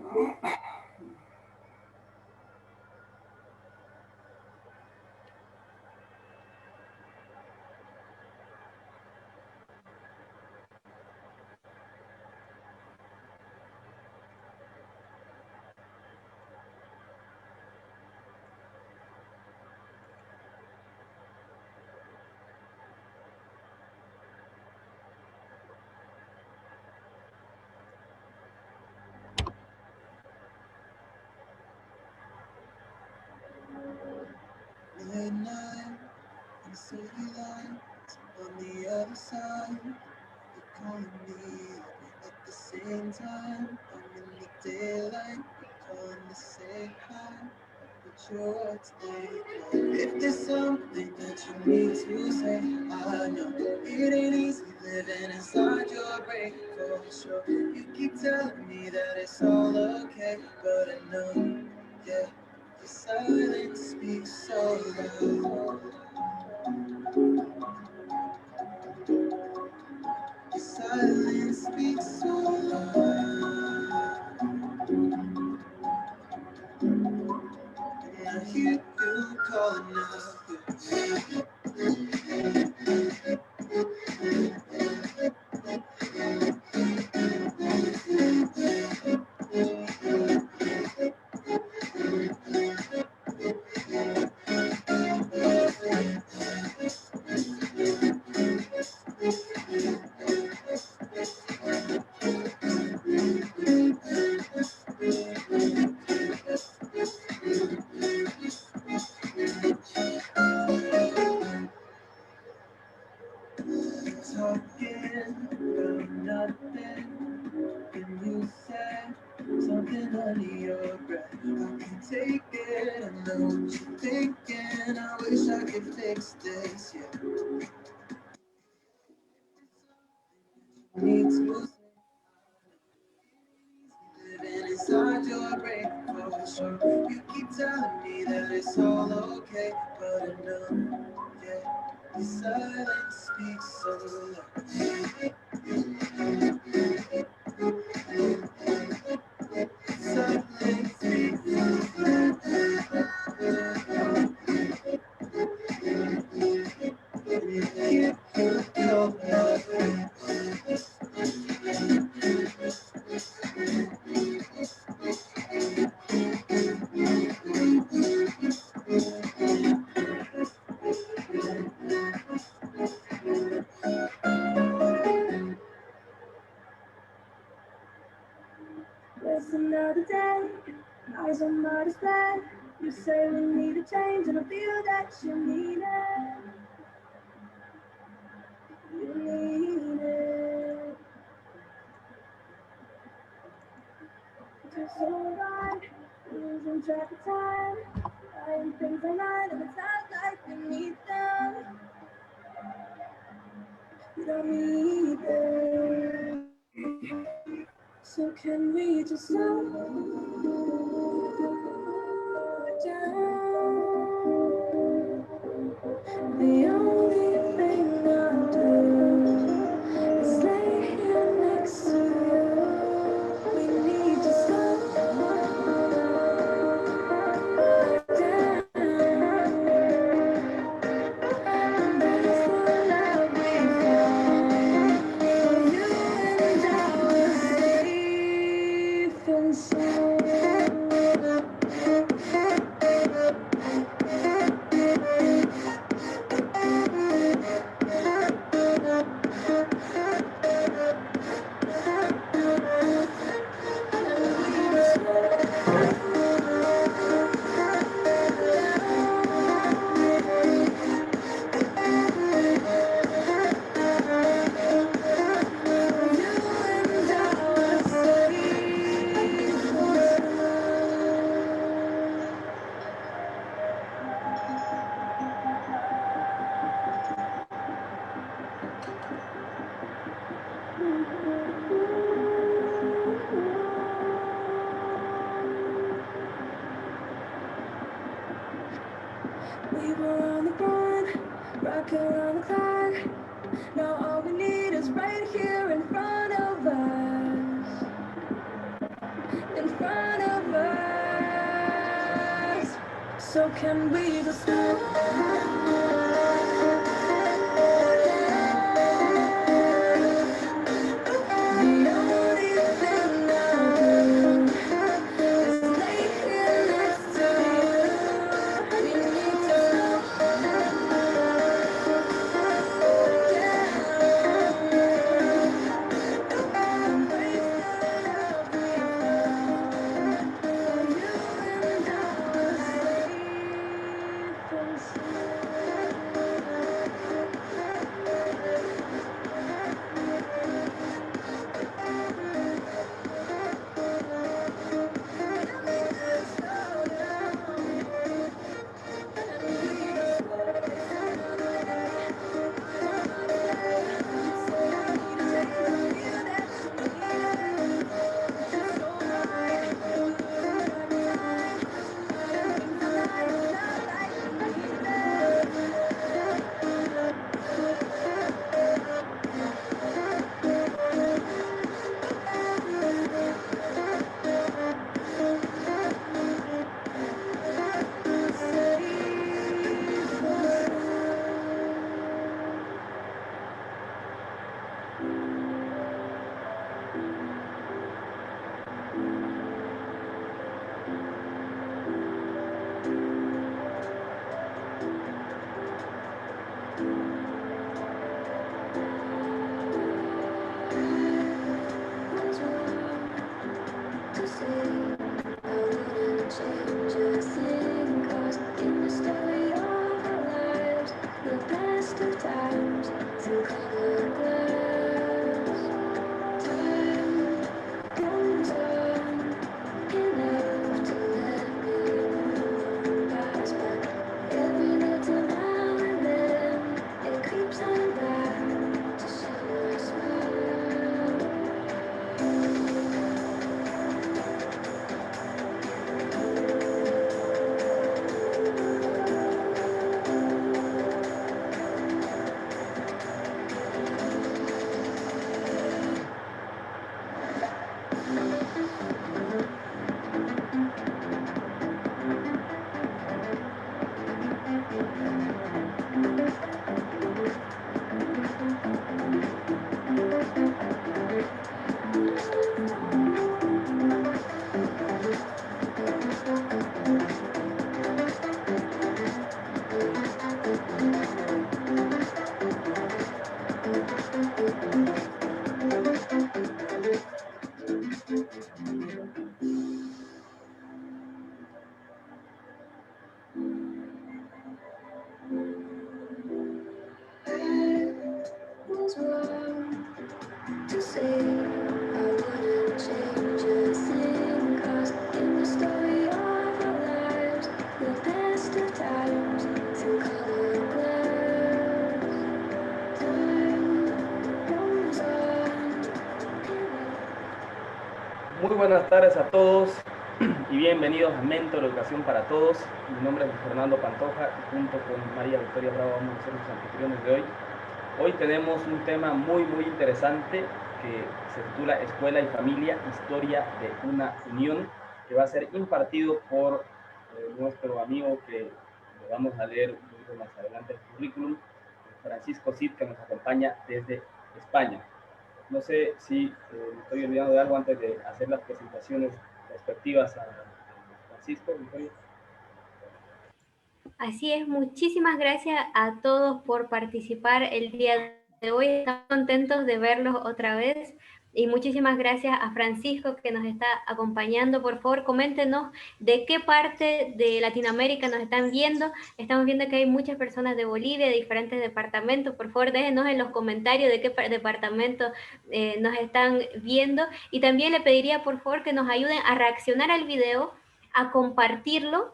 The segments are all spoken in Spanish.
Midnight and city lights on the other side. You're calling me at the same time. I'm in the daylight, you're calling to say hi. But you're staying. If there's something that you need to say, I know it ain't easy living inside your brain for sure. You keep telling me that it's all okay, but I know, yeah, the silence speaks so loud. The silence speaks so loud. And I hear you calling out. Talking about nothing, and you said something under your breath. I can take it, I know what you're thinking. I wish I could fix this, yeah. Need to say living inside your brain for sure. You keep telling me that it's all okay, but I know, yeah, the silence speaks so loud. Silence speaks so loud. You call me. It's another day, eyes on my display. You say we need a change, and I feel that you need it. You need it. Just so right, losing track of time. Buying things online, and it's not like we need them. You don't need them. So can we just slow it down? The only thing I do is lay here next to you. We need to slow it down. And that's the love we found. For you and I were safe and sound. We were on the run, rocking around the clock. Now all we need is right here in front of us. In front So can we just move? The only thing I do is lay here next to you. We need to slow down. Embrace the love we found. So you and I are safe and to say I wouldn't change a thing, 'cause in the story of our lives, the best of times through colored glass. Time goes on enough to let me move on past, but every little now and then it creeps on back to see my smile. Was wrong to say I wouldn't change a thing, 'cause in the story of our lives, the best of times through colored glass. Time goes on. Muy buenas tardes a todos y bienvenidos a Mentor Educación para Todos. Mi nombre es Fernando Pantoja y junto con María Victoria Bravo vamos a ser los anfitriones de hoy. Hoy tenemos un tema muy interesante que se titula Escuela y Familia, Historia de una Unión, que va a ser impartido por nuestro amigo que le vamos a leer un poquito más adelante el currículum, Francisco Cid, que nos acompaña desde España. No sé si me estoy olvidando de algo antes de hacer las presentaciones respectivas a Francisco, Victoria. Así es, muchísimas gracias a todos por participar el día de hoy. Estamos contentos de verlos otra vez. Y muchísimas gracias a Francisco que nos está acompañando. Por favor, coméntenos de qué parte de Latinoamérica nos están viendo. Estamos viendo que hay muchas personas de Bolivia, de diferentes departamentos. Por favor, déjenos en los comentarios de qué departamento nos están viendo. Y también le pediría, por favor, que nos ayuden a reaccionar al video, a compartirlo,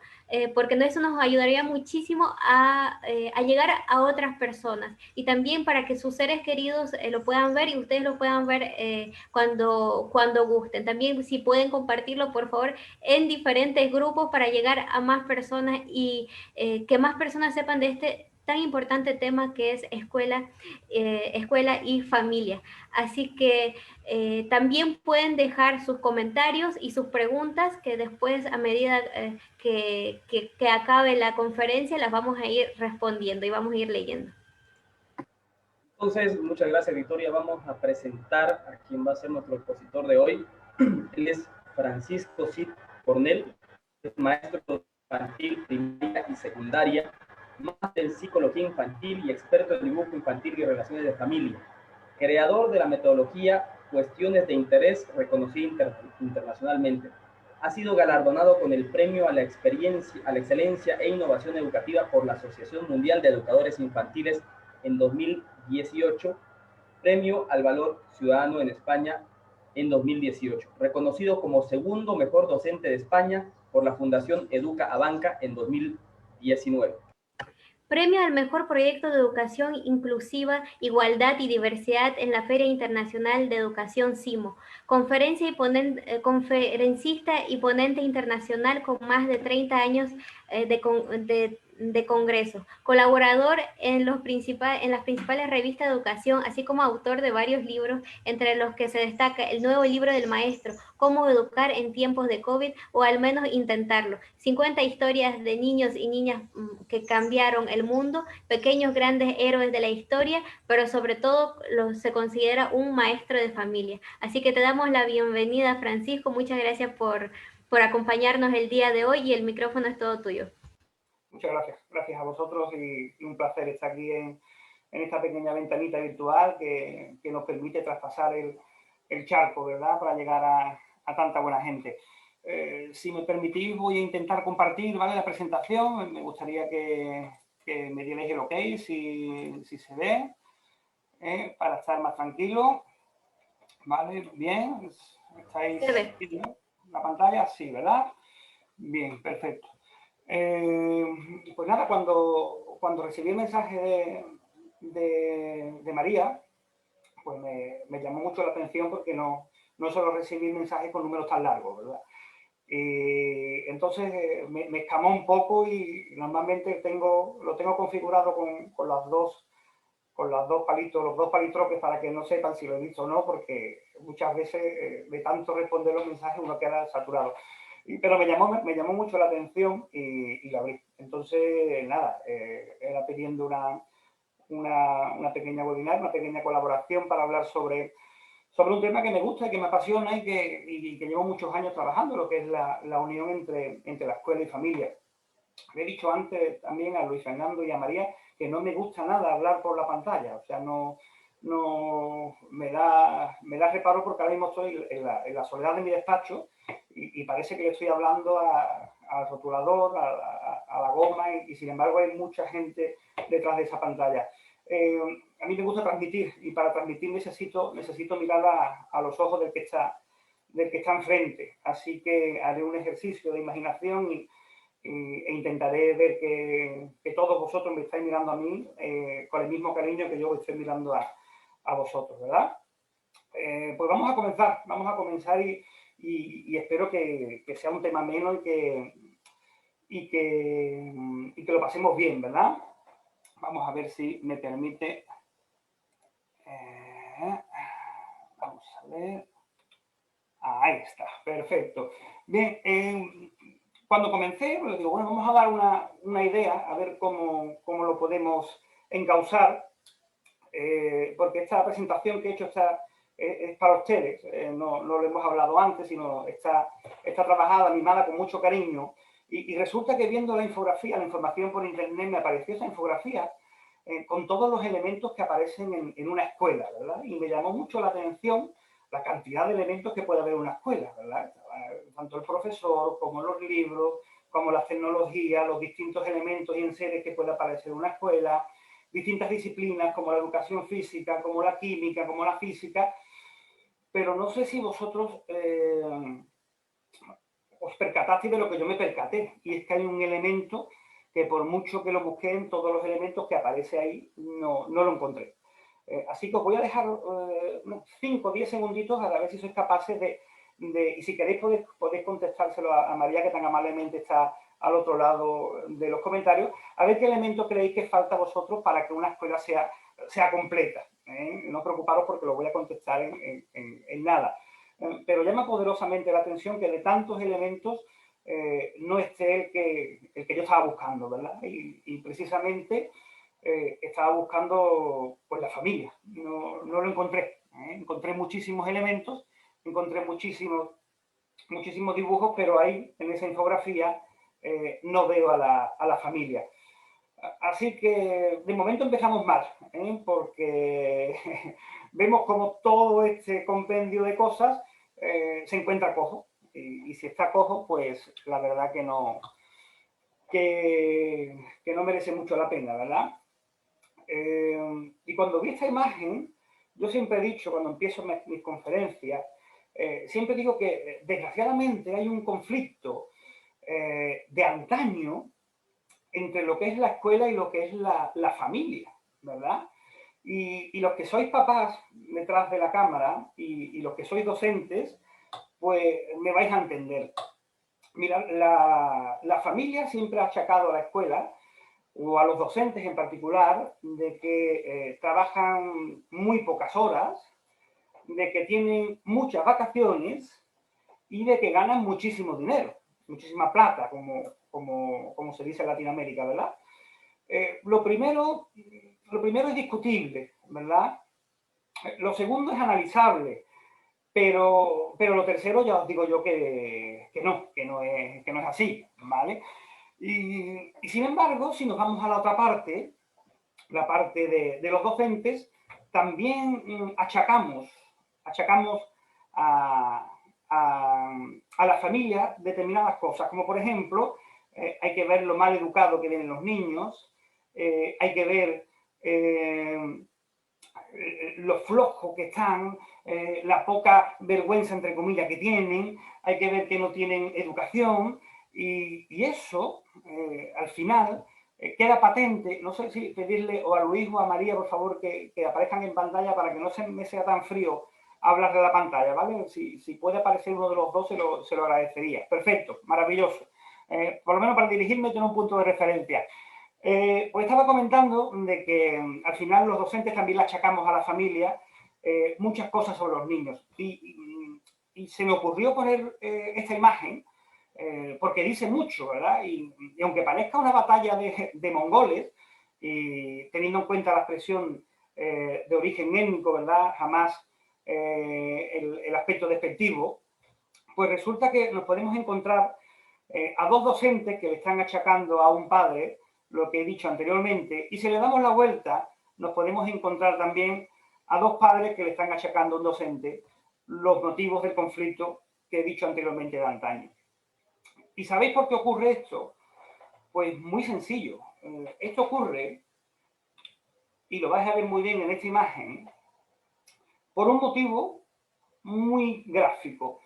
porque eso nos ayudaría muchísimo a llegar a otras personas y también para que sus seres queridos lo puedan ver y ustedes lo puedan ver cuando gusten. También si pueden compartirlo, por favor, en diferentes grupos para llegar a más personas y que más personas sepan de este tan importante tema que es escuela, escuela y familia. Así que también pueden dejar sus comentarios y sus preguntas que después a medida que acabe la conferencia las vamos a ir respondiendo y vamos a ir leyendo. Entonces, muchas gracias, Victoria. Vamos a presentar a quien va a ser nuestro expositor de hoy. Él es Francisco Cid Cornell, es maestro infantil, primaria y secundaria, máster en psicología infantil y experto en dibujo infantil y relaciones de familia, creador de la metodología Cuestiones de Interés, reconocida internacionalmente. Ha sido galardonado con el Premio a la Excelencia e Innovación Educativa por la Asociación Mundial de Educadores Infantiles en 2018, Premio al Valor Ciudadano en España en 2018, reconocido como segundo mejor docente de España por la Fundación Educa a Banca en 2019. Premio al mejor proyecto de educación inclusiva, igualdad y diversidad en la Feria Internacional de Educación CIMO. Conferencista y ponente internacional con más de 30 años de congreso. Colaborador en las principales revistas de educación, así como autor de varios libros, entre los que se destaca El nuevo libro del maestro, Cómo educar en tiempos de COVID, o al menos intentarlo. 50 historias de niños y niñas que cambiaron el mundo, pequeños grandes héroes de la historia, pero sobre todo se considera un maestro de familia. Así que te damos la bienvenida, Francisco. Muchas gracias por acompañarnos el día de hoy y el micrófono es todo tuyo. Muchas gracias. Gracias a vosotros y un placer estar aquí en esta pequeña ventanita virtual que nos permite traspasar el charco, ¿verdad?, para llegar a tanta buena gente. Si me permitís, voy a intentar compartir, ¿vale?, la presentación. Me gustaría que me dierais el ok si se ve, para estar más tranquilo. ¿Vale? Bien. ¿Estáis viendo la pantalla? Sí, ¿verdad? Bien, perfecto. Pues nada, cuando recibí el mensaje de María, pues me llamó mucho la atención porque no suelo recibir mensajes con números tan largos, ¿verdad? Y entonces me escamó un poco y normalmente lo tengo configurado con los dos palitroques para que no sepan si lo he visto o no, porque muchas veces de tanto responder los mensajes uno queda saturado. Pero me llamó mucho la atención y la abrí. Entonces, nada, era pidiendo una pequeña webinar, una pequeña colaboración para hablar sobre un tema que me gusta y que me apasiona y que llevo muchos años trabajando, lo que es la unión entre la escuela y familia. Le he dicho antes también a Luis Fernando y a María que no me gusta nada hablar por la pantalla, o sea, no me da reparo porque ahora mismo estoy en la soledad de mi despacho y parece que le estoy hablando al rotulador, a la goma y sin embargo hay mucha gente detrás de esa pantalla. A mí me gusta transmitir y para transmitir necesito mirar a los ojos del que está enfrente, así que haré un ejercicio de imaginación e intentaré ver que todos vosotros me estáis mirando a mí con el mismo cariño que yo estoy mirando a vosotros, ¿verdad? Pues vamos a comenzar y espero que sea un tema ameno y que lo pasemos bien, ¿verdad? Vamos a ver si me permite. Vamos a ver. Ahí está, perfecto. Bien, cuando comencé, pues digo, bueno, vamos a dar una idea, a ver cómo lo podemos encauzar, porque esta presentación que he hecho es para ustedes, no lo hemos hablado antes, sino está trabajada, animada con mucho cariño, y resulta que viendo la información por internet, me apareció esa infografía con todos los elementos que aparecen en una escuela, ¿verdad? Y me llamó mucho la atención la cantidad de elementos que puede haber en una escuela, ¿verdad? Tanto el profesor, como los libros, como las tecnologías, los distintos elementos y enseres que puede aparecer en una escuela, distintas disciplinas como la educación física, como la química, como la física, pero no sé si vosotros os percatasteis de lo que yo me percaté, y es que hay un elemento que por mucho que lo busqué en todos los elementos que aparece ahí, no lo encontré. Así que os voy a dejar 5 o 10 segunditos a ver si sois capaces y si queréis podéis contestárselo a María, que tan amablemente está al otro lado de los comentarios, a ver qué elementos creéis que falta a vosotros para que una escuela sea completa. No preocuparos porque lo voy a contestar en nada. Pero llama poderosamente la atención que de tantos elementos no esté el que yo estaba buscando, ¿verdad? Y precisamente estaba buscando pues la familia. No lo encontré. Encontré muchísimos elementos, encontré muchísimos dibujos, pero ahí en esa infografía no veo a la familia. Así que de momento empezamos mal, porque vemos como todo este compendio de cosas se encuentra cojo. Y si está cojo, pues la verdad que no merece mucho la pena, ¿verdad? Y cuando vi esta imagen, yo siempre he dicho, cuando empiezo mis conferencias, siempre digo que desgraciadamente hay un conflicto de antaño entre lo que es la escuela y lo que es la familia, ¿verdad? Y los que sois papás detrás de la cámara y los que sois docentes, pues me vais a entender. Mira, la familia siempre ha achacado a la escuela, o a los docentes en particular, de que trabajan muy pocas horas, de que tienen muchas vacaciones y de que ganan muchísimo dinero, muchísima plata, como se dice en Latinoamérica, ¿verdad? Lo primero es discutible, ¿verdad? Lo segundo es analizable, pero lo tercero ya os digo yo que no es así, ¿vale? Y sin embargo, si nos vamos a la otra parte, la parte de los docentes, también achacamos a la familia determinadas cosas, como por ejemplo, hay que ver lo mal educado que vienen los niños, hay que ver lo flojo que están, la poca vergüenza, entre comillas, que tienen, hay que ver que no tienen educación, y eso, al final, queda patente. No sé si pedirle o a Luis o a María, por favor, que aparezcan en pantalla para que no se me sea tan frío hablar de la pantalla, ¿vale? Si puede aparecer uno de los dos, se lo agradecería. Perfecto, maravilloso. Por lo menos para dirigirme tengo un punto de referencia. Pues estaba comentando de que al final los docentes también le achacamos a la familia muchas cosas sobre los niños. Y se me ocurrió poner esta imagen porque dice mucho, ¿verdad? Y aunque parezca una batalla de mongoles, y teniendo en cuenta la expresión de origen étnico, ¿verdad? Jamás el aspecto despectivo, pues resulta que nos podemos encontrar a dos docentes que le están achacando a un padre lo que he dicho anteriormente, y si le damos la vuelta, nos podemos encontrar también a dos padres que le están achacando a un docente los motivos del conflicto que he dicho anteriormente de antaño. ¿Y sabéis por qué ocurre esto? Pues muy sencillo. Esto ocurre, y lo vais a ver muy bien en esta imagen, por un motivo muy gráfico.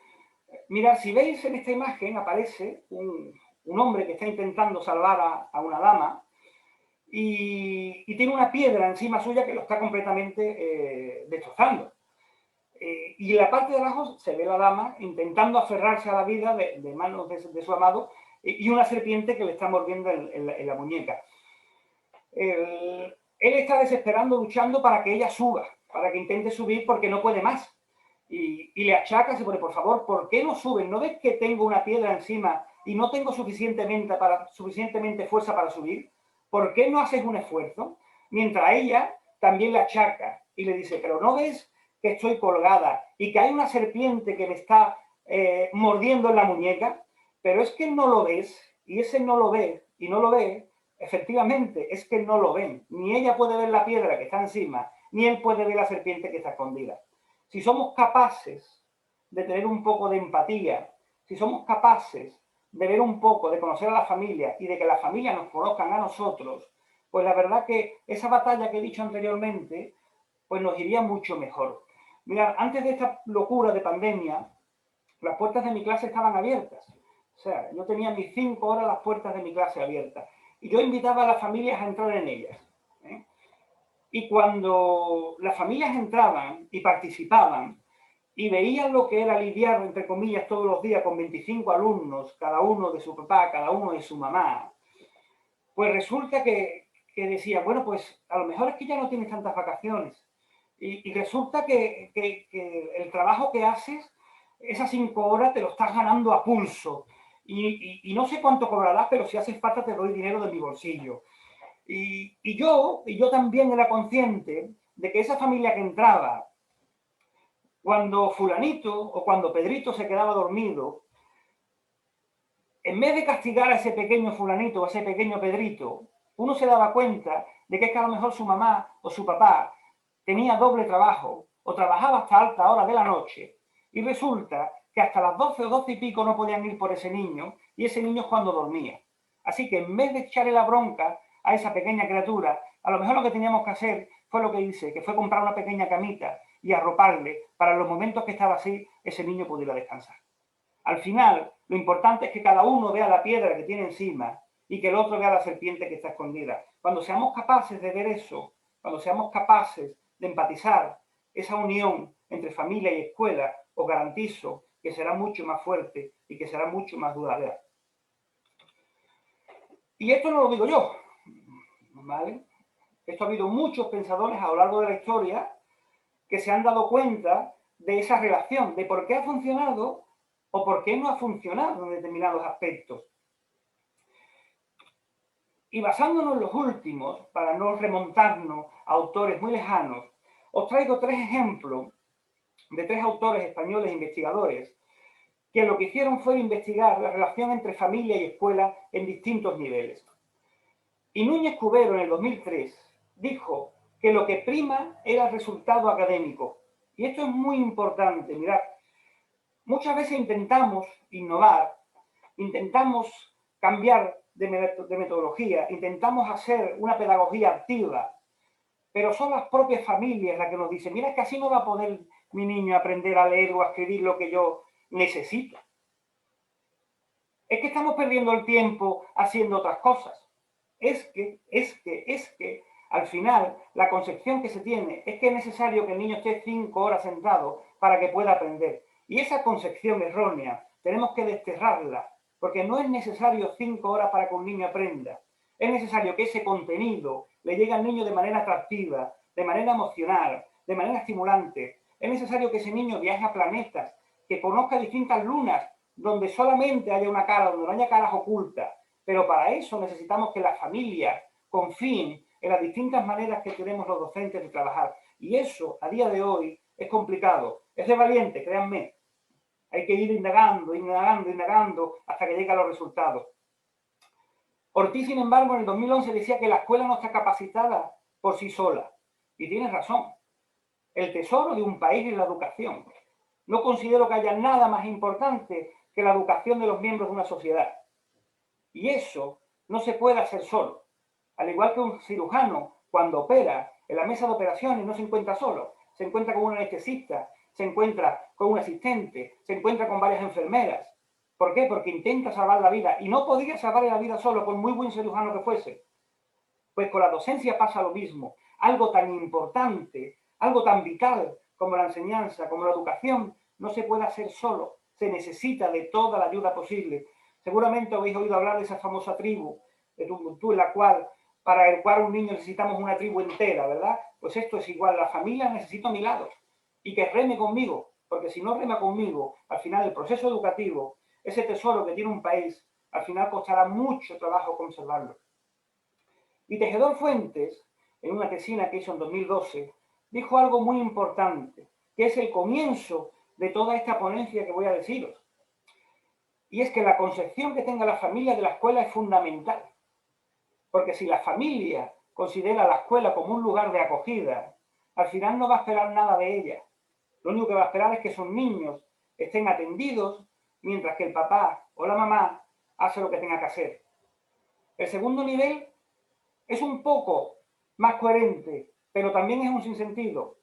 Mirad, si veis en esta imagen aparece un hombre que está intentando salvar a una dama y tiene una piedra encima suya que lo está completamente destrozando. Y en la parte de abajo se ve la dama intentando aferrarse a la vida de manos de su amado y una serpiente que le está mordiendo en la muñeca. Él está desesperando, luchando para que ella suba, para que intente subir porque no puede más. Y le achaca, se pone, por favor, ¿por qué no suben? ¿No ves que tengo una piedra encima y no tengo suficientemente fuerza para subir? ¿Por qué no haces un esfuerzo? Mientras ella también le achaca y le dice, pero ¿no ves que estoy colgada y que hay una serpiente que me está mordiendo en la muñeca? Pero es que no lo ves, y ese no lo ve y no lo ve, efectivamente, es que no lo ven. Ni ella puede ver la piedra que está encima, ni él puede ver la serpiente que está escondida. Si somos capaces de tener un poco de empatía, si somos capaces de ver un poco, de conocer a la familia y de que la familia nos conozcan a nosotros, pues la verdad que esa batalla que he dicho anteriormente, pues nos iría mucho mejor. Mirad, antes de esta locura de pandemia, las puertas de mi clase estaban abiertas. O sea, yo tenía mis 5 horas las puertas de mi clase abiertas. Y yo invitaba a las familias a entrar en ellas. Y cuando las familias entraban y participaban, y veía lo que era lidiar, entre comillas, todos los días con 25 alumnos, cada uno de su papá, cada uno de su mamá, pues resulta que decía, bueno, pues a lo mejor es que ya no tienes tantas vacaciones. Y resulta que el trabajo que haces, esas 5 horas te lo estás ganando a pulso. Y no sé cuánto cobrarás, pero si hace falta te doy dinero de mi bolsillo. Y yo también era consciente de que esa familia que entraba, cuando fulanito o cuando Pedrito se quedaba dormido, en vez de castigar a ese pequeño fulanito o a ese pequeño Pedrito, uno se daba cuenta de que es que a lo mejor su mamá o su papá tenía doble trabajo o trabajaba hasta alta hora de la noche y resulta que hasta las 12 o 12 y pico no podían ir por ese niño y ese niño es cuando dormía. Así que en vez de echarle la bronca a esa pequeña criatura, a lo mejor lo que teníamos que hacer fue lo que hice, que fue comprar una pequeña camita y arroparle para los momentos que estaba así, ese niño pudiera descansar. Al final, lo importante es que cada uno vea la piedra que tiene encima y que el otro vea la serpiente que está escondida. Cuando seamos capaces de ver eso, cuando seamos capaces de empatizar esa unión entre familia y escuela, os garantizo que será mucho más fuerte y que será mucho más duradera. Y esto no lo digo yo, ¿vale? Esto ha habido muchos pensadores a lo largo de la historia que se han dado cuenta de esa relación, de por qué ha funcionado o por qué no ha funcionado en determinados aspectos. Y basándonos en los últimos, para no remontarnos a autores muy lejanos, os traigo 3 ejemplos de 3 autores españoles investigadores que lo que hicieron fue investigar la relación entre familia y escuela en distintos niveles. Y Núñez Cubero en el 2003 dijo que lo que prima era el resultado académico. Y esto es muy importante, mirad, muchas veces intentamos innovar, intentamos cambiar de metodología, intentamos hacer una pedagogía activa, pero son las propias familias las que nos dicen, mira, es que así no va a poder mi niño aprender a leer o a escribir lo que yo necesito. Es que estamos perdiendo el tiempo haciendo otras cosas. Es que, al final, la concepción que se tiene es que es necesario que el niño esté 5 horas sentado para que pueda aprender. Y esa concepción errónea tenemos que desterrarla, porque no es necesario 5 horas para que un niño aprenda. Es necesario que ese contenido le llegue al niño de manera atractiva, de manera emocional, de manera estimulante. Es necesario que ese niño viaje a planetas, que conozca distintas lunas, donde solamente haya una cara, donde no haya caras ocultas. Pero para eso necesitamos que las familias confíen en las distintas maneras que tenemos los docentes de trabajar. Y eso, a día de hoy, es complicado. Es de valiente, créanme. Hay que ir indagando, indagando, indagando hasta que llegue a los resultados. Ortiz, sin embargo, en el 2011 decía que la escuela no está capacitada por sí sola. Y tiene razón. El tesoro de un país es la educación. No considero que haya nada más importante que la educación de los miembros de una sociedad. Y eso no se puede hacer solo. Al igual que un cirujano, cuando opera en la mesa de operaciones, no se encuentra solo. Se encuentra con un anestesista, se encuentra con un asistente, se encuentra con varias enfermeras. ¿Por qué? Porque intenta salvar la vida. Y no podría salvar la vida solo, por muy buen cirujano que fuese. Pues con la docencia pasa lo mismo. Algo tan importante, algo tan vital como la enseñanza, como la educación, no se puede hacer solo. Se necesita de toda la ayuda posible. Seguramente habéis oído hablar de esa famosa tribu de Tumbuktu, en la cual, para educar a un niño necesitamos una tribu entera, ¿verdad? Pues esto es igual. La familia necesita a mi lado y que reme conmigo, porque si no rema conmigo, al final el proceso educativo, ese tesoro que tiene un país, al final costará mucho trabajo conservarlo. Y Tejedor Fuentes, en una tesina que hizo en 2012, dijo algo muy importante, que es el comienzo de toda esta ponencia que voy a deciros. Y es que la concepción que tenga la familia de la escuela es fundamental. Porque si la familia considera la escuela como un lugar de acogida, al final no va a esperar nada de ella. Lo único que va a esperar es que sus niños estén atendidos mientras que el papá o la mamá hace lo que tenga que hacer. El segundo nivel es un poco más coherente, pero también es un sinsentido.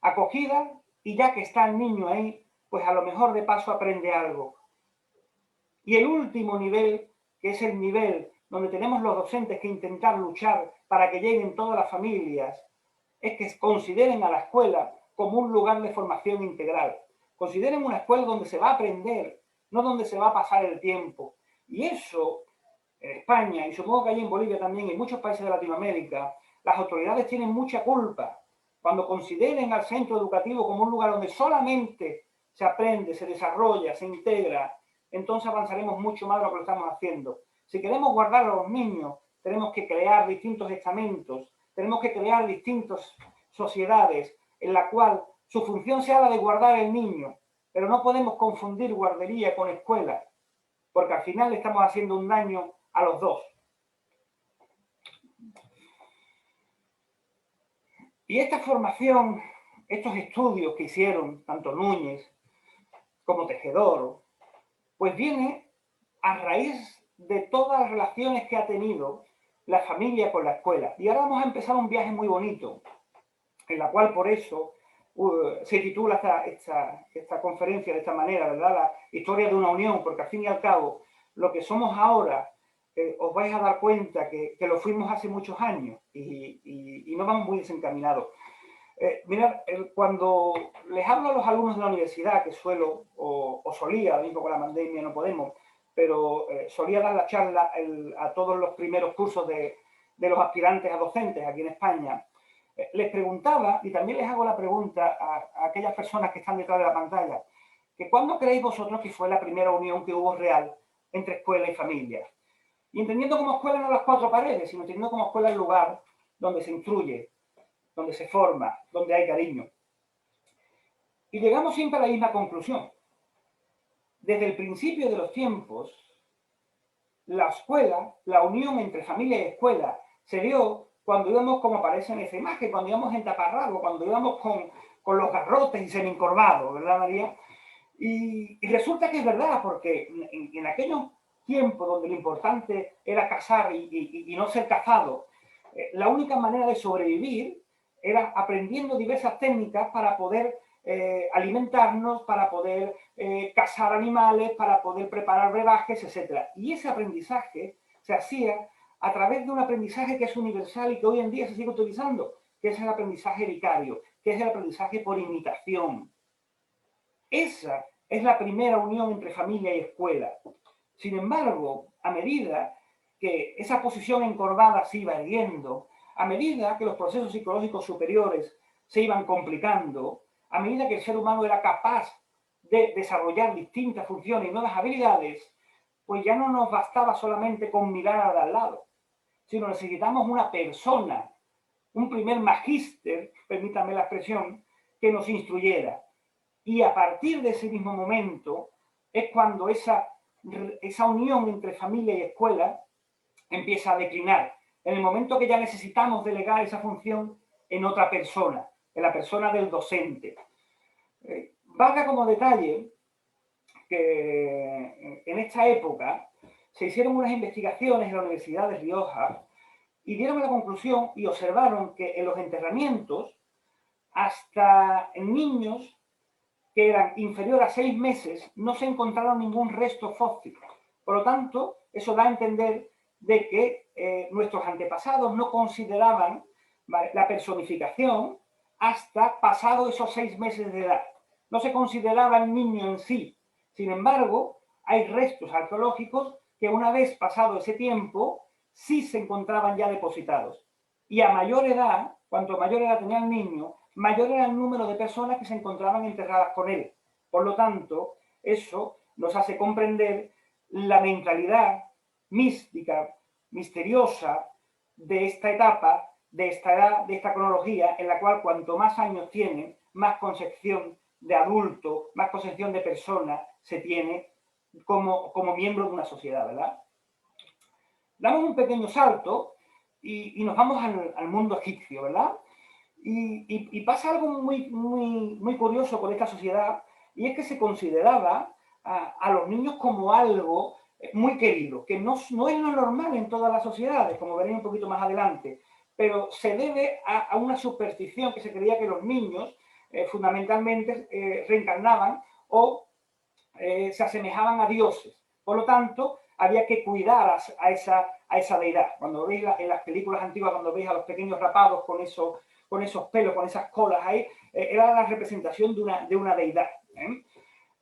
Acogida, y ya que está el niño ahí, pues a lo mejor de paso aprende algo. Y el último nivel, que es el nivel donde tenemos los docentes que intentar luchar para que lleguen todas las familias, es que consideren a la escuela como un lugar de formación integral. Consideren una escuela donde se va a aprender, no donde se va a pasar el tiempo. Y eso, en España, y supongo que allí en Bolivia también, y en muchos países de Latinoamérica, las autoridades tienen mucha culpa cuando consideren al centro educativo como un lugar donde solamente se aprende, se desarrolla, se integra. Entonces avanzaremos mucho más de lo que lo estamos haciendo. Si queremos guardar a los niños, tenemos que crear distintos estamentos, tenemos que crear distintas sociedades en la cual su función sea la de guardar el niño, pero no podemos confundir guardería con escuela, porque al final le estamos haciendo un daño a los dos. Y esta formación, estos estudios que hicieron tanto Núñez como Tejedor, pues viene a raíz de todas las relaciones que ha tenido la familia con la escuela. Y ahora vamos a empezar un viaje muy bonito, en la cual por eso se titula esta conferencia de esta manera, ¿verdad? La historia de una unión, porque al fin y al cabo, lo que somos ahora, os vais a dar cuenta que lo fuimos hace muchos años y no vamos muy desencaminados. Mirad, cuando les hablo a los alumnos de la universidad, que suelo, o solía, ahora mismo con la pandemia no podemos, pero solía dar la charla a todos los primeros cursos de los aspirantes a docentes aquí en España, les preguntaba, y también les hago la pregunta a aquellas personas que están detrás de la pantalla, que ¿cuándo creéis vosotros que fue la primera unión que hubo real entre escuela y familia? Y entendiendo como escuela no las cuatro paredes, sino entendiendo como escuela el lugar donde se instruye, donde se forma, donde hay cariño. Y llegamos siempre a la misma conclusión. Desde el principio de los tiempos, la escuela, la unión entre familia y escuela, se dio cuando íbamos, como aparece en esa imagen, cuando íbamos en taparrabo, cuando íbamos con los garrotes y semi-encorvados, ¿verdad, María? Y resulta que es verdad, porque en aquellos tiempos donde lo importante era cazar y no ser cazado, la única manera de sobrevivir era aprendiendo diversas técnicas para poder alimentarnos, para poder cazar animales, para poder preparar brebajes, etc. Y ese aprendizaje se hacía a través de un aprendizaje que es universal y que hoy en día se sigue utilizando, que es el aprendizaje vicario, que es el aprendizaje por imitación. Esa es la primera unión entre familia y escuela. Sin embargo, a medida que esa posición encorvada se iba erguiendo, a medida que los procesos psicológicos superiores se iban complicando, a medida que el ser humano era capaz de desarrollar distintas funciones y nuevas habilidades, pues ya no nos bastaba solamente con mirar al lado, sino necesitamos una persona, un primer magíster, permítanme la expresión, que nos instruyera. Y a partir de ese mismo momento es cuando esa unión entre familia y escuela empieza a declinar. En el momento que ya necesitamos delegar esa función en otra persona, en la persona del docente. Valga como detalle que en esta época se hicieron unas investigaciones en la Universidad de Rioja y dieron la conclusión y observaron que en los enterramientos, hasta en niños que eran inferiores a 6 meses, no se encontraron ningún resto fósil. Por lo tanto, eso da a entender de que nuestros antepasados no consideraban, ¿vale?, la personificación hasta pasado esos 6 meses de edad. No se consideraba el niño en sí. Sin embargo, hay restos arqueológicos que una vez pasado ese tiempo, sí se encontraban ya depositados. Y a mayor edad, cuanto mayor edad tenía el niño, mayor era el número de personas que se encontraban enterradas con él. Por lo tanto, eso nos hace comprender la mentalidad mística, misteriosa de esta etapa, de esta edad, de esta cronología, en la cual cuanto más años tiene, más concepción de adulto, más concepción de persona se tiene como miembro de una sociedad, ¿verdad? Damos un pequeño salto y nos vamos al mundo egipcio, ¿verdad? Y pasa algo muy curioso con esta sociedad, y es que se consideraba a los niños como algo muy querido, que no es lo normal en todas las sociedades, como veré un poquito más adelante, pero se debe a una superstición que se creía que los niños fundamentalmente reencarnaban o se asemejaban a dioses. Por lo tanto, había que cuidar a esa deidad. Cuando veis en las películas antiguas, cuando veis a los pequeños rapados con esos pelos, con esas colas ahí, era la representación de una deidad.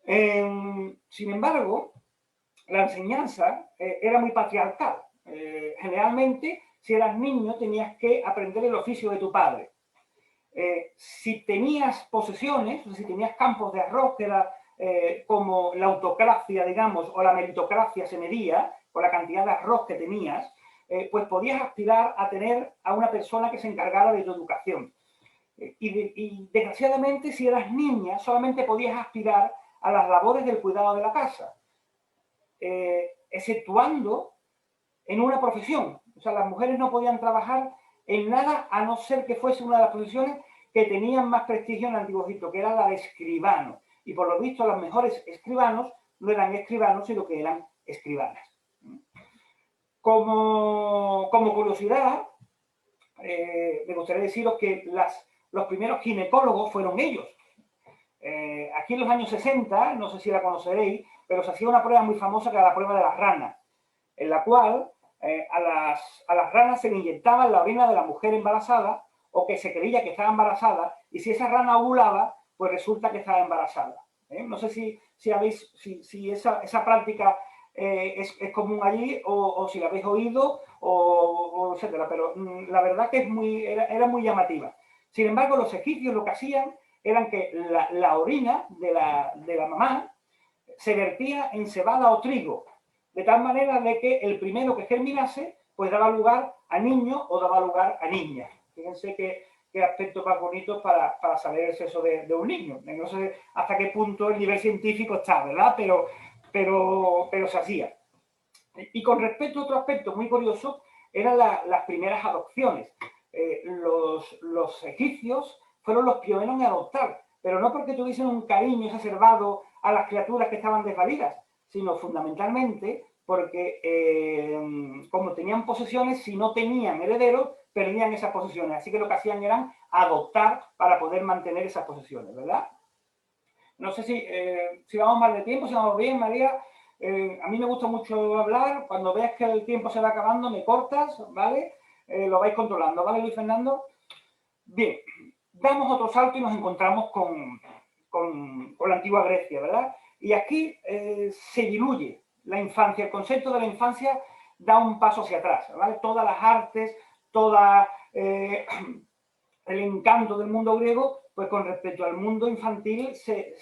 Sin embargo, la enseñanza era muy patriarcal. Generalmente, si eras niño, tenías que aprender el oficio de tu padre. Si tenías posesiones, o sea, si tenías campos de arroz, que era como la autocracia, digamos, o la meritocracia se medía por la cantidad de arroz que tenías, pues podías aspirar a tener a una persona que se encargara de tu educación. Y desgraciadamente, si eras niña, solamente podías aspirar a las labores del cuidado de la casa, exceptuando en una profesión. O sea, las mujeres no podían trabajar en nada a no ser que fuese una de las profesiones que tenían más prestigio en el Antiguo Egipto, que era la de escribano. Y por lo visto, los mejores escribanos no eran escribanos, sino que eran escribanas. Como curiosidad, me gustaría deciros que los primeros ginecólogos fueron ellos. Aquí en los años 60, no sé si la conoceréis, pero se hacía una prueba muy famosa que era la prueba de las ranas, en la cual a las ranas se le inyectaba la orina de la mujer embarazada o que se creía que estaba embarazada, y si esa rana ovulaba, pues resulta que estaba embarazada. No sé si esa práctica es común allí o si la habéis oído, o etcétera, pero la verdad que era muy llamativa. Sin embargo, los egipcios lo que hacían eran que la orina de la mamá se vertía en cebada o trigo, de tal manera de que el primero que germinase, pues daba lugar a niño o daba lugar a niña. Fíjense qué aspectos más bonitos para saber el sexo de un niño. No sé hasta qué punto el nivel científico está, ¿verdad? Pero se hacía. Y con respecto a otro aspecto muy curioso, eran las primeras adopciones. Los egipcios fueron los pioneros en adoptar, pero no porque tuviesen un cariño exacerbado a las criaturas que estaban desvalidas, sino fundamentalmente porque como tenían posesiones, si no tenían herederos, perdían esas posesiones. Así que lo que hacían era adoptar para poder mantener esas posesiones, ¿verdad? No sé si vamos mal de tiempo, si vamos bien, María. A mí me gusta mucho hablar. Cuando veas que el tiempo se va acabando, me cortas, ¿vale? Lo vais controlando, ¿vale, Luis Fernando? Bien, damos otro salto y nos encontramos con la antigua Grecia, ¿verdad? Y aquí se diluye la infancia. El concepto de la infancia da un paso hacia atrás, ¿vale? Todas las artes, todo el encanto del mundo griego, pues con respecto al mundo infantil se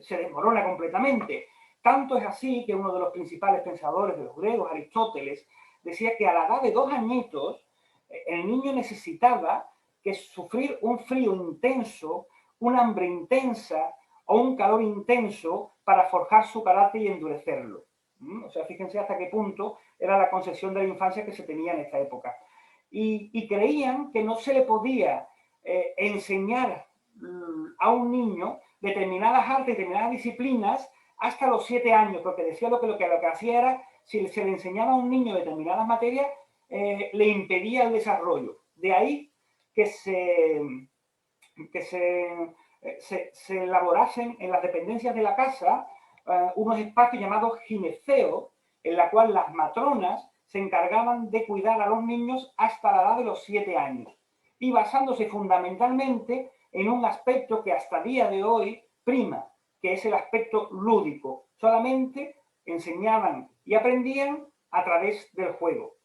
desmorona completamente. Tanto es así que uno de los principales pensadores de los griegos, Aristóteles, decía que a la edad de 2 añitos el niño necesitaba que sufrir un frío intenso, una hambre intensa o un calor intenso para forjar su carácter y endurecerlo. O sea, fíjense hasta qué punto era la concepción de la infancia que se tenía en esta época. Y creían que no se le podía enseñar a un niño determinadas artes, determinadas disciplinas hasta los 7 años, porque decía lo que hacía era, si se le enseñaba a un niño determinadas materias, le impedía el desarrollo. De ahí que se elaborasen en las dependencias de la casa unos espacios llamados gineceos, en la cual las matronas se encargaban de cuidar a los niños hasta la edad de los 7 años, y basándose fundamentalmente en un aspecto que hasta el día de hoy prima, que es el aspecto lúdico. Solamente enseñaban y aprendían a través del juego.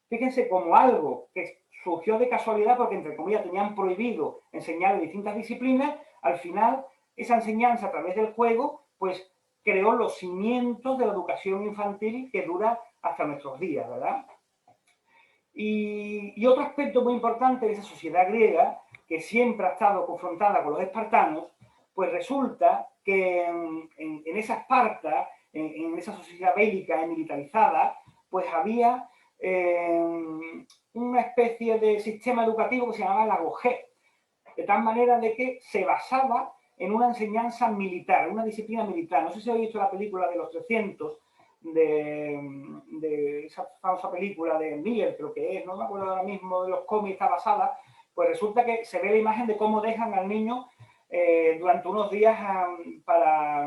Fíjense como algo que surgió de casualidad porque, entre comillas, tenían prohibido enseñar distintas disciplinas, al final esa enseñanza a través del juego, pues creó los cimientos de la educación infantil que dura hasta nuestros días, ¿verdad? Y otro aspecto muy importante de esa sociedad griega, que siempre ha estado confrontada con los espartanos, pues resulta que en esa Esparta, en esa sociedad bélica y militarizada, pues había una especie de sistema educativo que se llamaba la agogé, de tal manera de que se basaba en una enseñanza militar, una disciplina militar. No sé si habéis visto la película de los 300, de esa famosa película de Miller, creo que es, no me acuerdo ahora mismo de los cómics, está basada, pues resulta que se ve la imagen de cómo dejan al niño durante unos días para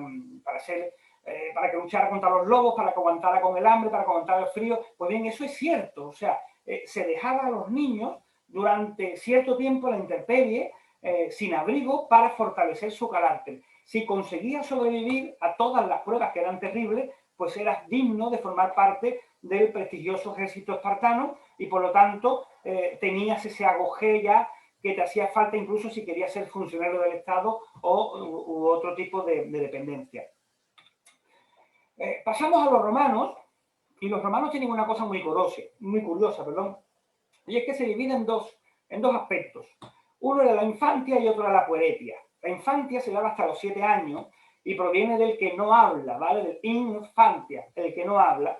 que luchara contra los lobos, para que aguantara con el hambre, para que aguantara el frío. Pues bien, eso es cierto, o sea, se dejaba a los niños durante cierto tiempo en la intemperie, sin abrigo, para fortalecer su carácter. si conseguías sobrevivir a todas las pruebas que eran terribles, pues eras digno de formar parte del prestigioso ejército espartano y por lo tanto tenías ese agoge ya que te hacía falta incluso si querías ser funcionario del Estado u otro tipo de dependencia. Pasamos a los romanos, y los romanos tienen una cosa muy curiosa, y es que se dividen en dos aspectos. Uno era la infancia y otro era la pueretia. La infancia se lleva hasta los 7 años y proviene del que no habla, ¿vale? Del infancia, el que no habla.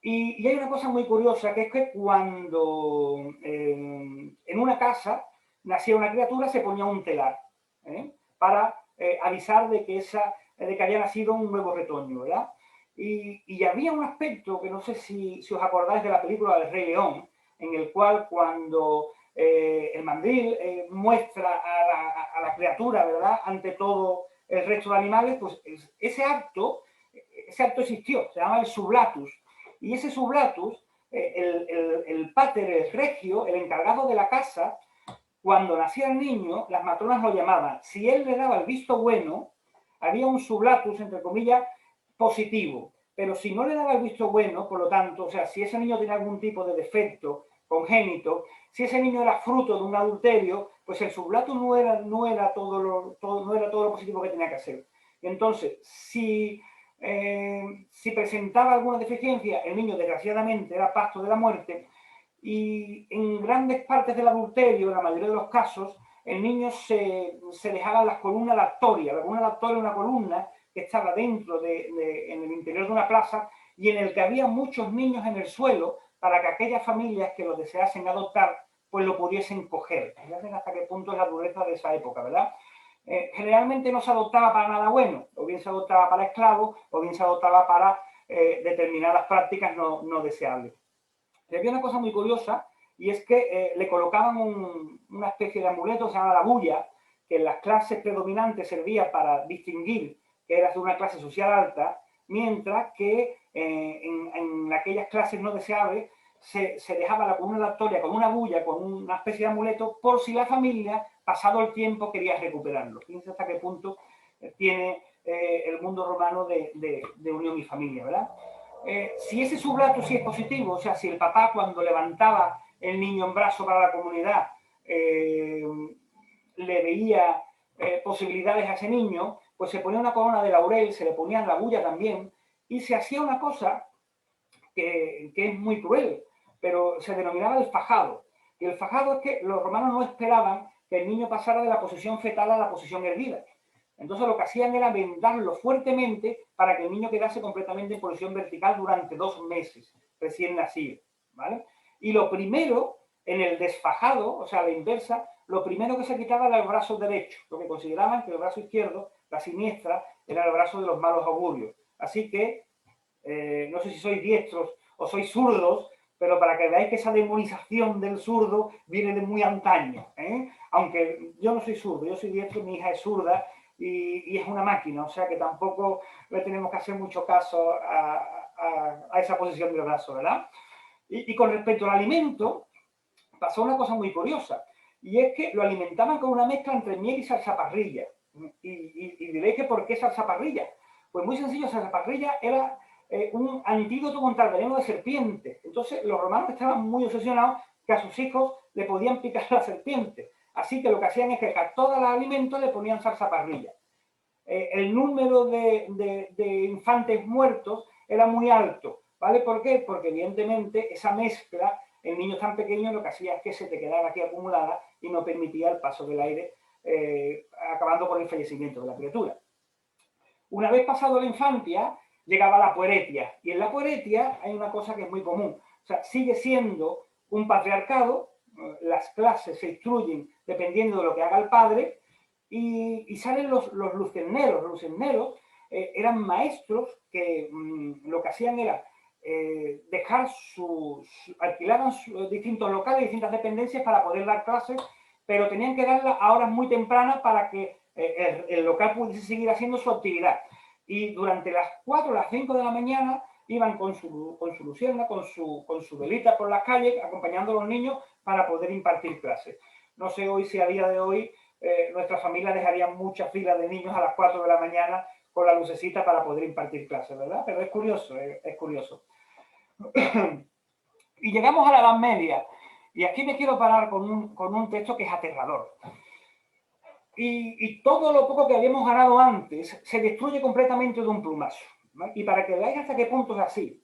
Y hay una cosa muy curiosa, que es que cuando en una casa nacía una criatura, se ponía un telar, para avisar de que había nacido un nuevo retoño, ¿verdad? Y había un aspecto que no sé si os acordáis de la película del Rey León, en el cual cuando el mandril muestra a la criatura, ¿verdad?, ante todo el resto de animales, pues ese acto existió, se llama el sublatus. Y ese sublatus, el pater, el regio, el encargado de la casa, cuando nacía el niño, las matronas lo llamaban. Si él le daba el visto bueno, había un sublatus, entre comillas, positivo. Pero si no le daba el visto bueno, por lo tanto, o sea, si ese niño tenía algún tipo de defecto congénito, si ese niño era fruto de un adulterio, pues el sublatus no era todo lo positivo que tenía que hacer. Y entonces, si presentaba alguna deficiencia, el niño desgraciadamente era pasto de la muerte, y en grandes partes del adulterio, en la mayoría de los casos, el niño se dejaba las columnas lactorias. La columna lactoria es una columna que estaba dentro en el interior de una plaza y en el que había muchos niños en el suelo para que aquellas familias que lo deseasen adoptar, pues lo pudiesen coger. Fíjense hasta qué punto es la dureza de esa época, ¿verdad? Generalmente no se adoptaba para nada bueno, o bien se adoptaba para esclavos, o bien se adoptaba para determinadas prácticas no deseables. Y había una cosa muy curiosa, y es que le colocaban una especie de amuleto que se llama la bulla, que en las clases predominantes servía para distinguir que eras de una clase social alta, mientras que en aquellas clases no deseables se dejaba la columna lactoria con una bulla, con una especie de amuleto, por si la familia, pasado el tiempo, quería recuperarlo. Fíjense hasta qué punto tiene el mundo romano de unión y familia, ¿verdad? Si ese sublatus sí es positivo, o sea, si el papá cuando levantaba el niño en brazo para la comunidad le veía posibilidades a ese niño, pues se ponía una corona de laurel, se le ponía en la bulla también, y se hacía una cosa que es muy cruel, pero se denominaba el fajado. Y el fajado es que los romanos no esperaban que el niño pasara de la posición fetal a la posición erguida. Entonces lo que hacían era vendarlo fuertemente para que el niño quedase completamente en posición vertical durante 2 meses, recién nacido, ¿vale? Y lo primero, en el desfajado, o sea, la inversa, lo primero que se quitaba era el brazo derecho, lo que consideraban que el brazo izquierdo, la siniestra, era el brazo de los malos augurios. Así que, no sé si sois diestros o sois zurdos, pero para que veáis que esa demonización del zurdo viene de muy antaño, ¿eh? Aunque yo no soy zurdo, yo soy diestro, mi hija es zurda, y es una máquina, o sea que tampoco le tenemos que hacer mucho caso a esa posición del brazo, ¿verdad? Y con respecto al alimento, pasó una cosa muy curiosa, y es que lo alimentaban con una mezcla entre miel y salsaparrilla. Y diréis que ¿por qué salsaparrilla? Pues muy sencillo, salsaparrilla era un antídoto contra el veneno de serpiente. Entonces los romanos estaban muy obsesionados que a sus hijos le podían picar la serpiente. Así que lo que hacían es que a todos los alimentos le ponían salsaparrilla. El número de infantes muertos era muy alto, ¿vale? ¿Por qué? Porque evidentemente esa mezcla en niños tan pequeños lo que hacía es que se te quedara aquí acumulada y no permitía el paso del aire, acabando con el fallecimiento de la criatura. Una vez pasado la infancia, llegaba la pueretia, y en la pueretia hay una cosa que es muy común, o sea, sigue siendo un patriarcado, las clases se instruyen dependiendo de lo que haga el padre, y salen los lucerneros. Los lucerneros eran maestros que lo que hacían era alquilaban distintos locales, distintas dependencias para poder dar clases, pero tenían que darlas a horas muy tempranas para que el local pudiese seguir haciendo su actividad. Y durante las 4 o las 5 de la mañana iban con su lucierna, con su velita por las calles, acompañando a los niños para poder impartir clases. No sé hoy si a día de hoy nuestra familia dejaría muchas filas de niños a las 4 de la mañana con la lucecita para poder impartir clases, ¿verdad? Pero es curioso, es curioso. Y llegamos a la Edad Media, y aquí me quiero parar con un texto que es aterrador. Y todo lo poco que habíamos ganado antes se destruye completamente de un plumazo, ¿no? Y para que veáis hasta qué punto es así,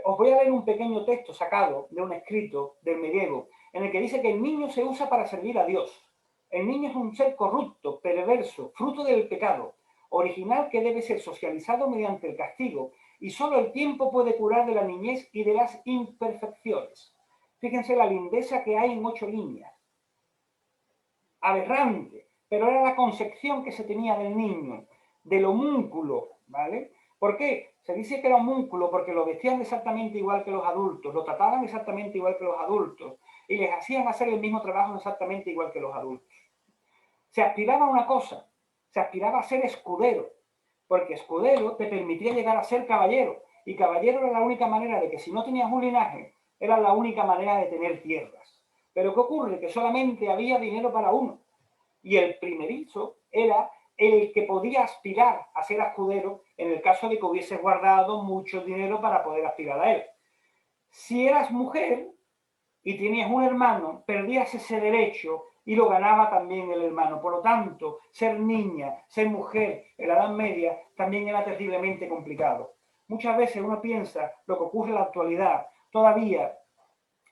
os voy a leer un pequeño texto sacado de un escrito del medievo, en el que dice que el niño se usa para servir a Dios. El niño es un ser corrupto, perverso, fruto del pecado, original que debe ser socializado mediante el castigo, y solo el tiempo puede curar de la niñez y de las imperfecciones. Fíjense la lindeza que hay en 8 líneas. Aberrante, pero era la concepción que se tenía del niño, del homúnculo, ¿vale? ¿Por qué? Se dice que era homúnculo porque lo vestían exactamente igual que los adultos, lo trataban exactamente igual que los adultos y les hacían hacer el mismo trabajo exactamente igual que los adultos. Se aspiraba a una cosa, se aspiraba a ser escudero, porque escudero te permitía llegar a ser caballero, y caballero era la única manera de que si no tenías un linaje, era la única manera de tener tierras. Pero ¿qué ocurre? Que solamente había dinero para uno, y el primerizo era el que podía aspirar a ser escudero en el caso de que hubiese guardado mucho dinero para poder aspirar a él. Si eras mujer y tenías un hermano, perdías ese derecho y lo ganaba también el hermano. Por lo tanto, ser niña, ser mujer en la Edad Media también era terriblemente complicado. Muchas veces uno piensa lo que ocurre en la actualidad, todavía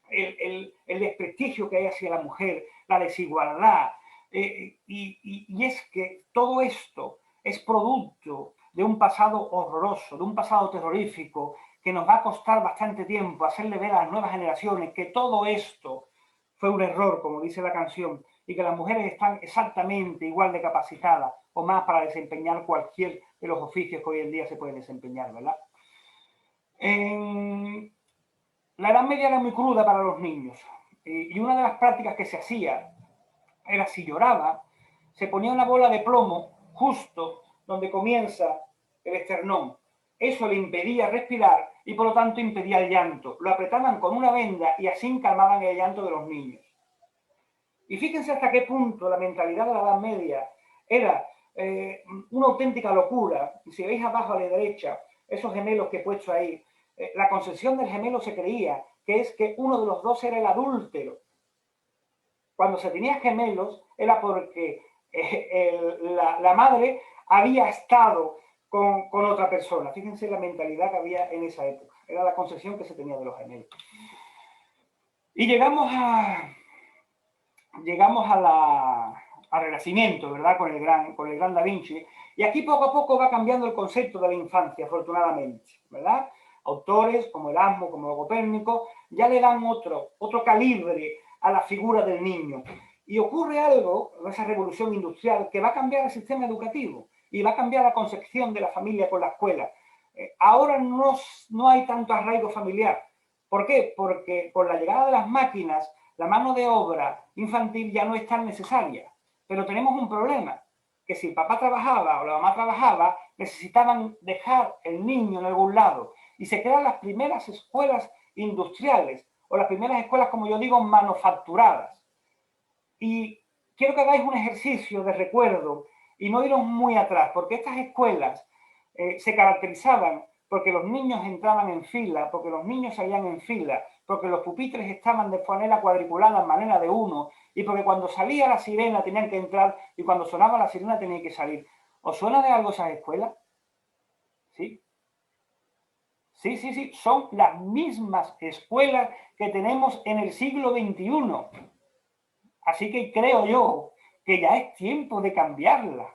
el desprestigio que hay hacia la mujer, la desigualdad, y es que todo esto es producto de un pasado horroroso, de un pasado terrorífico, que nos va a costar bastante tiempo hacerle ver a las nuevas generaciones que todo esto fue un error, como dice la canción, y que las mujeres están exactamente igual de capacitadas o más para desempeñar cualquier de los oficios que hoy en día se pueden desempeñar, ¿verdad? La Edad Media era muy cruda para los niños, y una de las prácticas que se hacía era, si lloraba, se ponía una bola de plomo justo donde comienza el esternón. Eso le impedía respirar y por lo tanto impedía el llanto. Lo apretaban con una venda y así calmaban el llanto de los niños. Y fíjense hasta qué punto la mentalidad de la Edad Media era una auténtica locura. Y si veis abajo a la derecha, esos gemelos que he puesto ahí, la concepción del gemelo se creía que es que uno de los dos era el adúltero. Cuando se tenía gemelos era porque la madre había estado con otra persona. Fíjense la mentalidad que había en esa época. Era la concepción que se tenía de los gemelos. Y llegamos al Renacimiento, ¿verdad? Con el gran Da Vinci. Y aquí poco a poco va cambiando el concepto de la infancia, afortunadamente, ¿verdad? Autores como Erasmo, como Copérnico, ya le dan otro calibre a la figura del niño. Y ocurre algo, esa revolución industrial, que va a cambiar el sistema educativo y va a cambiar la concepción de la familia con la escuela. Ahora no hay tanto arraigo familiar. ¿Por qué? Porque con la llegada de las máquinas, la mano de obra infantil ya no es tan necesaria. Pero tenemos un problema, que si el papá trabajaba o la mamá trabajaba, necesitaban dejar el niño en algún lado. Y se crean las primeras escuelas industriales, o las primeras escuelas, como yo digo, manufacturadas. Y quiero que hagáis un ejercicio de recuerdo y no iros muy atrás, porque estas escuelas se caracterizaban porque los niños entraban en fila, porque los niños salían en fila, porque los pupitres estaban de manera cuadriculada en manera de uno, y porque cuando salía la sirena tenían que entrar y cuando sonaba la sirena tenían que salir. ¿Os suena de algo esas escuelas? ¿Sí? Sí, son las mismas escuelas que tenemos en el siglo XXI. Así que creo yo que ya es tiempo de cambiarla.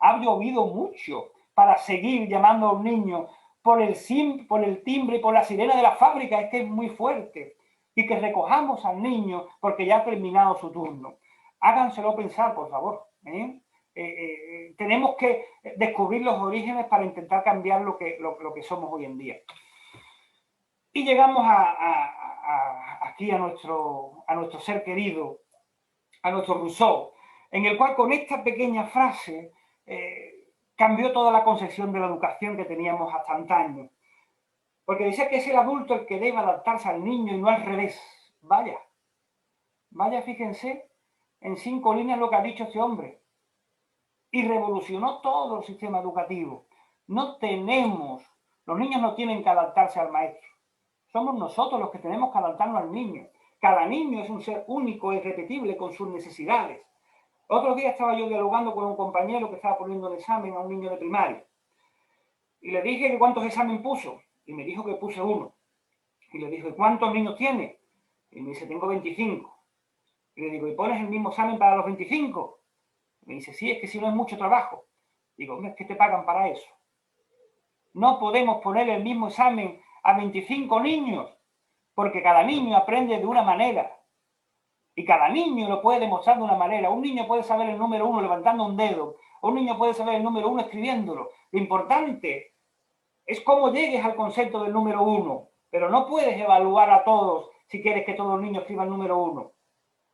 Ha llovido mucho para seguir llamando a un niño por el timbre y por la sirena de la fábrica, es que es muy fuerte. Y que recojamos al niño porque ya ha terminado su turno. Háganselo pensar, por favor. Tenemos que descubrir los orígenes para intentar cambiar lo que somos hoy en día. Y llegamos aquí a nuestro ser querido, a nuestro Rousseau, en el cual con esta pequeña frase cambió toda la concepción de la educación que teníamos hasta antaño. Porque dice que es el adulto el que debe adaptarse al niño y no al revés. Vaya, fíjense en 5 líneas lo que ha dicho este hombre. Y revolucionó todo el sistema educativo. Los niños no tienen que adaptarse al maestro. Somos nosotros los que tenemos que adaptarnos al niño. Cada niño es un ser único e irrepetible con sus necesidades. Otro día estaba yo dialogando con un compañero que estaba poniendo el examen a un niño de primaria. Y le dije que cuántos exámenes puso. Y me dijo que puse 1. Y le dije, ¿cuántos niños tiene? Y me dice, tengo 25. Y le digo, ¿y pones el mismo examen para los 25? Me dice, sí, es que si no es mucho trabajo. Digo, hombre, es que te pagan para eso. No podemos poner el mismo examen a 25 niños, porque cada niño aprende de una manera. Y cada niño lo puede demostrar de una manera. Un niño puede saber el número 1 levantando un dedo. Un niño puede saber el número 1 escribiéndolo. Lo importante es cómo llegues al concepto del número 1. Pero no puedes evaluar a todos si quieres que todos los niños escriban el número 1.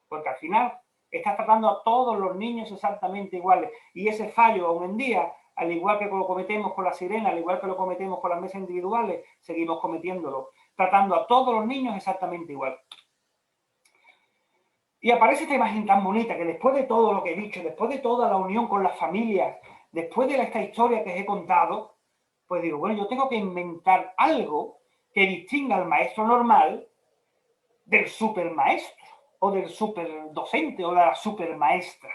Porque al final estás tratando a todos los niños exactamente iguales. Y ese fallo, aún en día, al igual que lo cometemos con la sirena, al igual que lo cometemos con las mesas individuales, seguimos cometiéndolo, tratando a todos los niños exactamente igual. Y aparece esta imagen tan bonita que después de todo lo que he dicho, después de toda la unión con las familias, después de esta historia que os he contado, pues digo, bueno, yo tengo que inventar algo que distinga al maestro normal del supermaestro, o del superdocente, o de la supermaestra.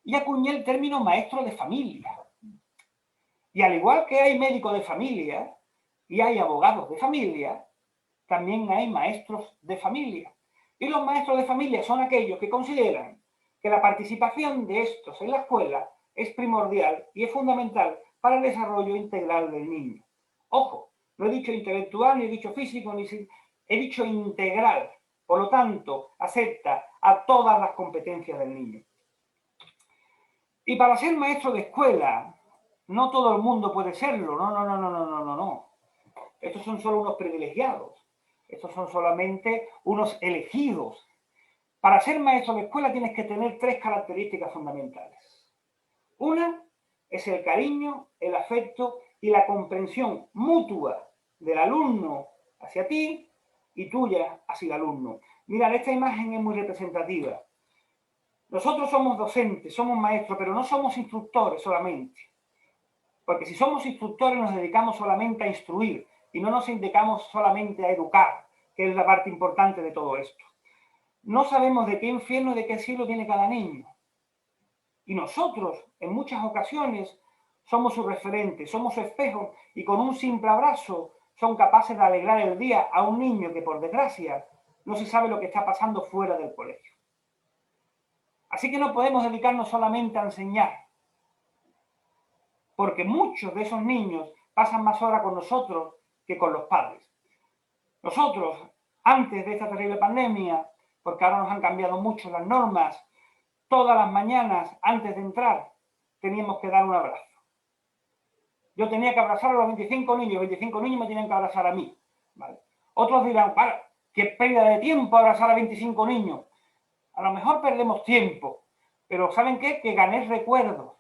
Y acuñé el término maestro de familia. Y al igual que hay médicos de familia y hay abogados de familia, también hay maestros de familia. Y los maestros de familia son aquellos que consideran que la participación de estos en la escuela es primordial y es fundamental para el desarrollo integral del niño. Ojo, no he dicho intelectual, ni he dicho físico, he dicho integral. Por lo tanto, acepta a todas las competencias del niño. Y para ser maestro de escuela, no todo el mundo puede serlo. No. Estos son solo unos privilegiados. Estos son solamente unos elegidos. Para ser maestro de escuela tienes que tener 3 características fundamentales. Una es el cariño, el afecto y la comprensión mutua del alumno hacia ti y tuya hacia el alumno. Mirad, esta imagen es muy representativa. Nosotros somos docentes, somos maestros, pero no somos instructores solamente. Porque si somos instructores nos dedicamos solamente a instruir y no nos dedicamos solamente a educar, que es la parte importante de todo esto. No sabemos de qué infierno y de qué cielo viene cada niño. Y nosotros, en muchas ocasiones, somos su referente, somos su espejo y con un simple abrazo son capaces de alegrar el día a un niño que, por desgracia, no se sabe lo que está pasando fuera del colegio. Así que no podemos dedicarnos solamente a enseñar, porque muchos de esos niños pasan más horas con nosotros que con los padres. Nosotros, antes de esta terrible pandemia, porque ahora nos han cambiado mucho las normas, todas las mañanas, antes de entrar, teníamos que dar un abrazo. Yo tenía que abrazar a los 25 niños me tenían que abrazar a mí. ¿Vale? Otros dirán, para, qué pérdida de tiempo abrazar a 25 niños. A lo mejor perdemos tiempo, pero ¿saben qué? Que gané recuerdos.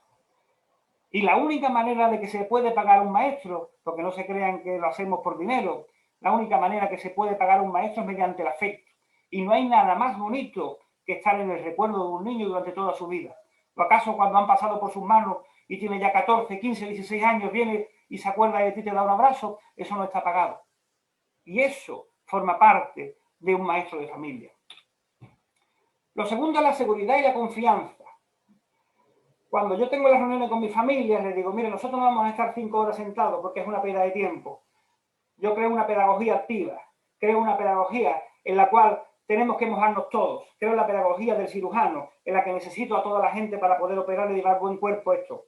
Y la única manera de que se puede pagar un maestro, porque no se crean que lo hacemos por dinero, la única manera que se puede pagar un maestro es mediante el afecto. Y no hay nada más bonito que estar en el recuerdo de un niño durante toda su vida. ¿O acaso cuando han pasado por sus manos y tiene ya 14, 15, 16 años, viene y se acuerda de ti y te da un abrazo? Eso no está pagado. Y eso forma parte de un maestro de familia. Lo segundo es la seguridad y la confianza. Cuando yo tengo las reuniones con mi familia, les digo, mire, nosotros no vamos a estar 5 horas sentados porque es una pérdida de tiempo. Yo creo una pedagogía activa, creo una pedagogía en la cual tenemos que mojarnos todos. Creo en la pedagogía del cirujano, en la que necesito a toda la gente para poder operar y llevar buen cuerpo esto.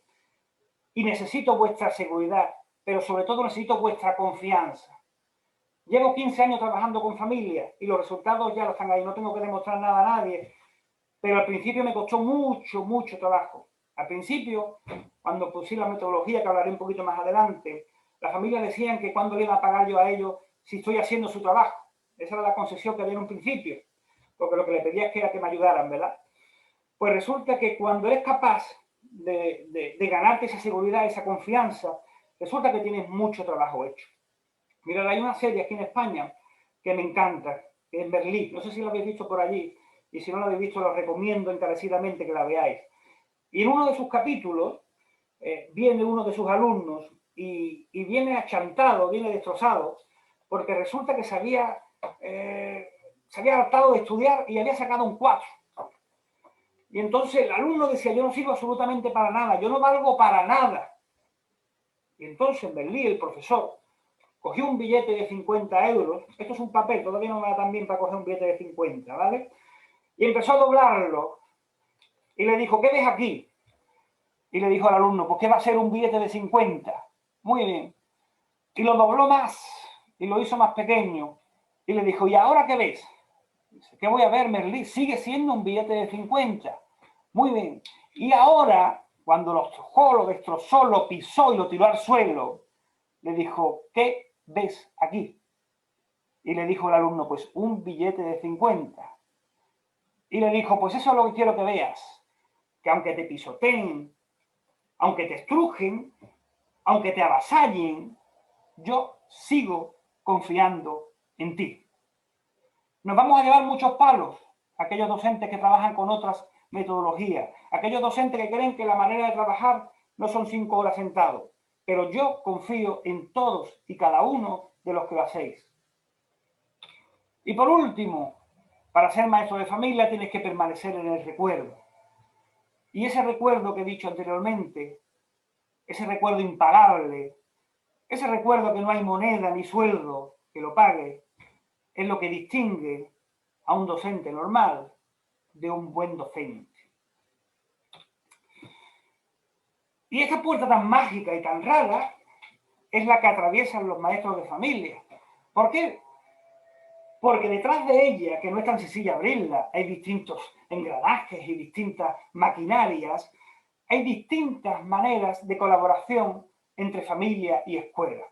Y necesito vuestra seguridad, pero sobre todo necesito vuestra confianza. Llevo 15 años trabajando con familias y los resultados ya lo están ahí, no tengo que demostrar nada a nadie, pero al principio me costó mucho trabajo. Al principio, cuando puse la metodología, que hablaré un poquito más adelante, las familias decían que cuándo le iba a pagar yo a ellos si estoy haciendo su trabajo. Esa era la concesión que había en un principio, porque lo que le pedía es que era que me ayudaran, ¿verdad? Pues resulta que cuando eres capaz de ganarte esa seguridad, esa confianza, resulta que tienes mucho trabajo hecho. Mirad, hay una serie aquí en España que me encanta, que es Berlín, no sé si lo habéis visto por allí, y si no la habéis visto, lo recomiendo encarecidamente que la veáis. Y en uno de sus capítulos viene uno de sus alumnos y viene achantado, viene destrozado, porque resulta que se había hartado de estudiar y había sacado un 4. Y entonces el alumno decía, yo no sirvo absolutamente para nada, yo no valgo para nada. Y entonces Merlí, el profesor, cogió un billete de 50 euros, esto es un papel, todavía no me da tan bien para coger un billete de 50, ¿vale? Y empezó a doblarlo y le dijo, ¿qué ves aquí? Y le dijo al alumno, pues ¿qué va a ser un billete de 50? Muy bien. Y lo dobló más y lo hizo más pequeño. Y le dijo, ¿y ahora qué ves? Dice, ¿qué voy a ver, Merlí? Sigue siendo un billete de 50. Muy bien. Y ahora, cuando lo tocó, lo destrozó, lo pisó y lo tiró al suelo, le dijo, ¿qué ves aquí? Y le dijo el alumno, pues un billete de 50. Y le dijo, pues eso es lo que quiero que veas, que aunque te pisoteen, aunque te estrujen, aunque te avasallen, yo sigo confiando en ti. Nos vamos a llevar muchos palos, aquellos docentes que trabajan con otras metodologías, aquellos docentes que creen que la manera de trabajar no son 5 horas sentados, pero yo confío en todos y cada uno de los que lo hacéis. Y por último, para ser maestro de familia tienes que permanecer en el recuerdo. Y ese recuerdo que he dicho anteriormente, ese recuerdo impagable, ese recuerdo que no hay moneda ni sueldo que lo pague, es lo que distingue a un docente normal de un buen docente. Y esta puerta tan mágica y tan rara es la que atraviesan los maestros de familia. ¿Por qué? Porque detrás de ella, que no es tan sencilla abrirla, hay distintos engranajes y distintas maquinarias, hay distintas maneras de colaboración entre familia y escuela.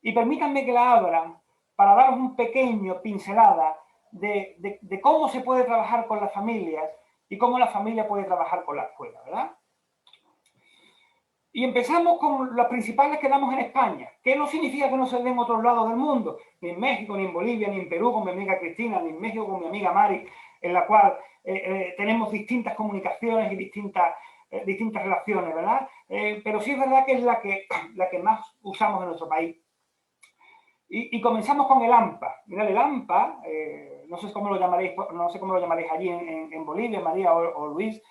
Y permítanme que la abra para daros un pequeño pincelada de cómo se puede trabajar con las familias y cómo la familia puede trabajar con la escuela, ¿verdad? Y empezamos con las principales que damos en España, que no significa que no se den en otros lados del mundo, ni en México, ni en Bolivia, ni en Perú con mi amiga Cristina, ni en México con mi amiga Mari, en la cual tenemos distintas comunicaciones y distintas relaciones, ¿verdad? Pero sí es verdad que es la que más usamos en nuestro país. Y comenzamos con el AMPA. Mirad, el AMPA, no sé cómo lo llamaréis allí en Bolivia, María o Luis,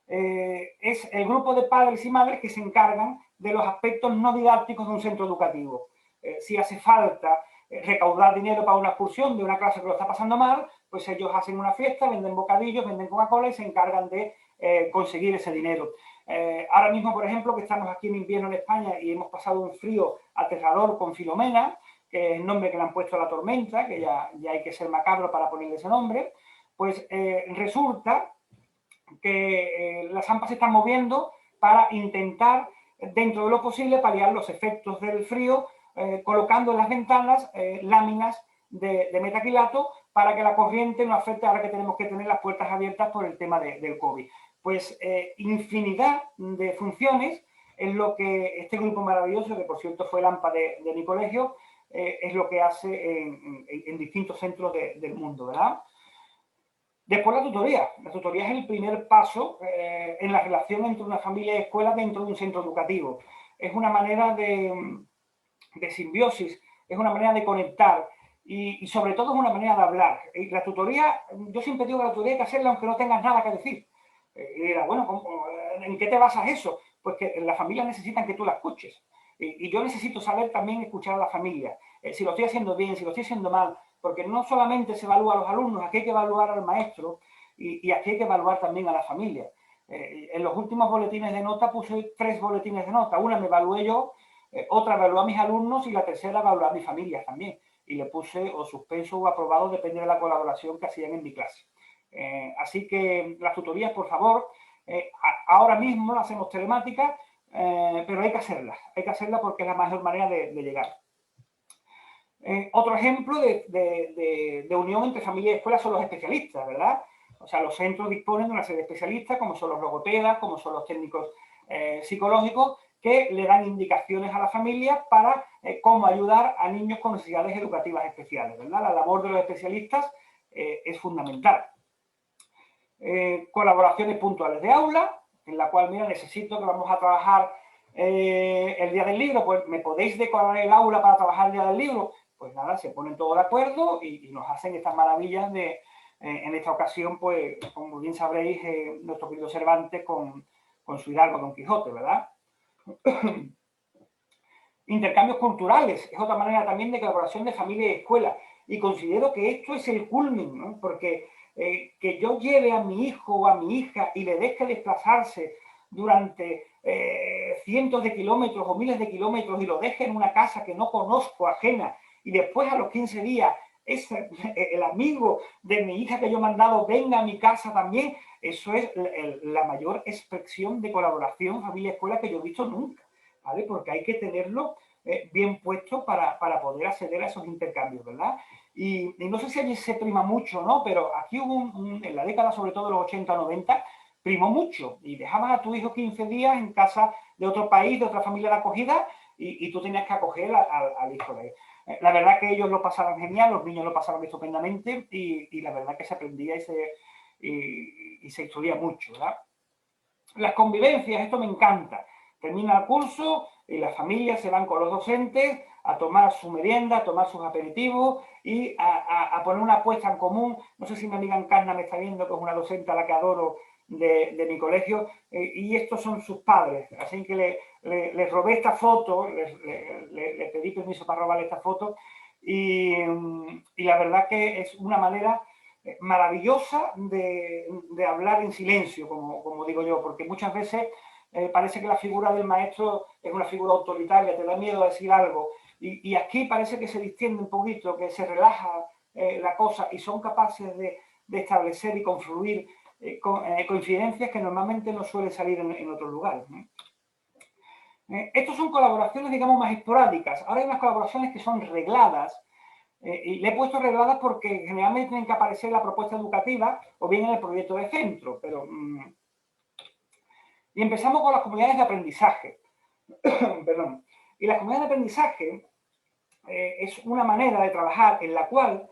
es el grupo de padres y madres que se encargan de los aspectos no didácticos de un centro educativo. Si hace falta recaudar dinero para una excursión de una clase que lo está pasando mal, pues ellos hacen una fiesta, venden bocadillos, venden Coca-Cola y se encargan de conseguir ese dinero. Ahora mismo, por ejemplo, que estamos aquí en invierno en España y hemos pasado un frío aterrador con Filomena, que es el nombre que le han puesto a la tormenta, que ya hay que ser macabro para ponerle ese nombre, pues resulta que las AMPA se están moviendo para intentar, dentro de lo posible, paliar los efectos del frío, colocando en las ventanas láminas de metacrilato para que la corriente no afecte ahora que tenemos que tener las puertas abiertas por el tema del COVID. Pues infinidad de funciones es lo que este grupo maravilloso, que por cierto fue el AMPA de mi colegio, es lo que hace en distintos centros del mundo, ¿verdad? Después la tutoría. La tutoría es el primer paso en la relación entre una familia y escuela dentro de un centro educativo. Es una manera de simbiosis, es una manera de conectar y sobre todo es una manera de hablar. Y la tutoría, yo siempre digo que la tutoría hay que hacerla aunque no tengas nada que decir. Y dirás, bueno, ¿en qué te basas eso? Pues que las familias necesitan que tú la escuches. Y yo necesito saber también escuchar a la familia. Si lo estoy haciendo bien, si lo estoy haciendo mal, porque no solamente se evalúa a los alumnos, aquí hay que evaluar al maestro y aquí hay que evaluar también a la familia. En los últimos boletines de nota puse 3 boletines de nota. Una me evalué yo, otra evaluó a mis alumnos y la tercera evaluó a mis familias también. Y le puse o suspenso o aprobado, depende de la colaboración que hacían en mi clase. Así que las tutorías, por favor, ahora mismo las hacemos telemáticas, pero hay que hacerlas porque es la mejor manera de llegar. Otro ejemplo de unión entre familia y escuela son los especialistas, ¿verdad? O sea, los centros disponen de una serie de especialistas, como son los logopedas, como son los técnicos psicológicos, que le dan indicaciones a la familia para cómo ayudar a niños con necesidades educativas especiales, ¿verdad? La labor de los especialistas es fundamental. colaboraciones puntuales de aula, en la cual, mira, necesito que vamos a trabajar el día del libro, pues me podéis decorar el aula para trabajar el día del libro. Pues nada, se ponen todos de acuerdo y nos hacen estas maravillas de, en esta ocasión, pues, como bien sabréis, nuestro querido Cervantes con su Hidalgo Don Quijote, ¿verdad? Intercambios culturales es otra manera también de colaboración de familia y escuela. Y considero que esto es el culmen, ¿no? Porque que yo lleve a mi hijo o a mi hija y le deje desplazarse durante cientos de kilómetros o miles de kilómetros y lo deje en una casa que no conozco, ajena, y después a los 15 días el amigo de mi hija que yo he mandado venga a mi casa también, eso es la mayor expresión de colaboración familia-escuela que yo he visto nunca, ¿vale? Porque hay que tenerlo bien puesto para poder acceder a esos intercambios, ¿verdad? Y no sé si allí se prima mucho, ¿no? Pero aquí hubo en la década, sobre todo de los 80 o 90, primó mucho y dejabas a tu hijo 15 días en casa de otro país, de otra familia de acogida y tú tenías que acoger al hijo de él. La verdad que ellos lo pasaban genial, los niños lo pasaban estupendamente y la verdad que se aprendía y se instruía mucho, ¿verdad? Las convivencias, esto me encanta. Termina el curso y las familias se van con los docentes a tomar su merienda, a tomar sus aperitivos y a poner una apuesta en común. No sé si mi amiga Encarna me está viendo, que es una docente a la que adoro de mi colegio, y estos son sus padres. Así que les robé esta foto, le pedí permiso para robarle esta foto y la verdad que es una manera maravillosa de hablar en silencio, como digo yo, porque muchas veces parece que la figura del maestro es una figura autoritaria, te da miedo a decir algo, y aquí parece que se distiende un poquito, que se relaja la cosa y son capaces de establecer y confluir coincidencias que normalmente no suelen salir en otros lugares, ¿no? Estos son colaboraciones, digamos, más esporádicas. Ahora hay unas colaboraciones que son regladas, y le he puesto regladas porque generalmente tienen que aparecer en la propuesta educativa o bien en el proyecto de centro. Y empezamos con las comunidades de aprendizaje. Perdón. Y las comunidades de aprendizaje es una manera de trabajar en la cual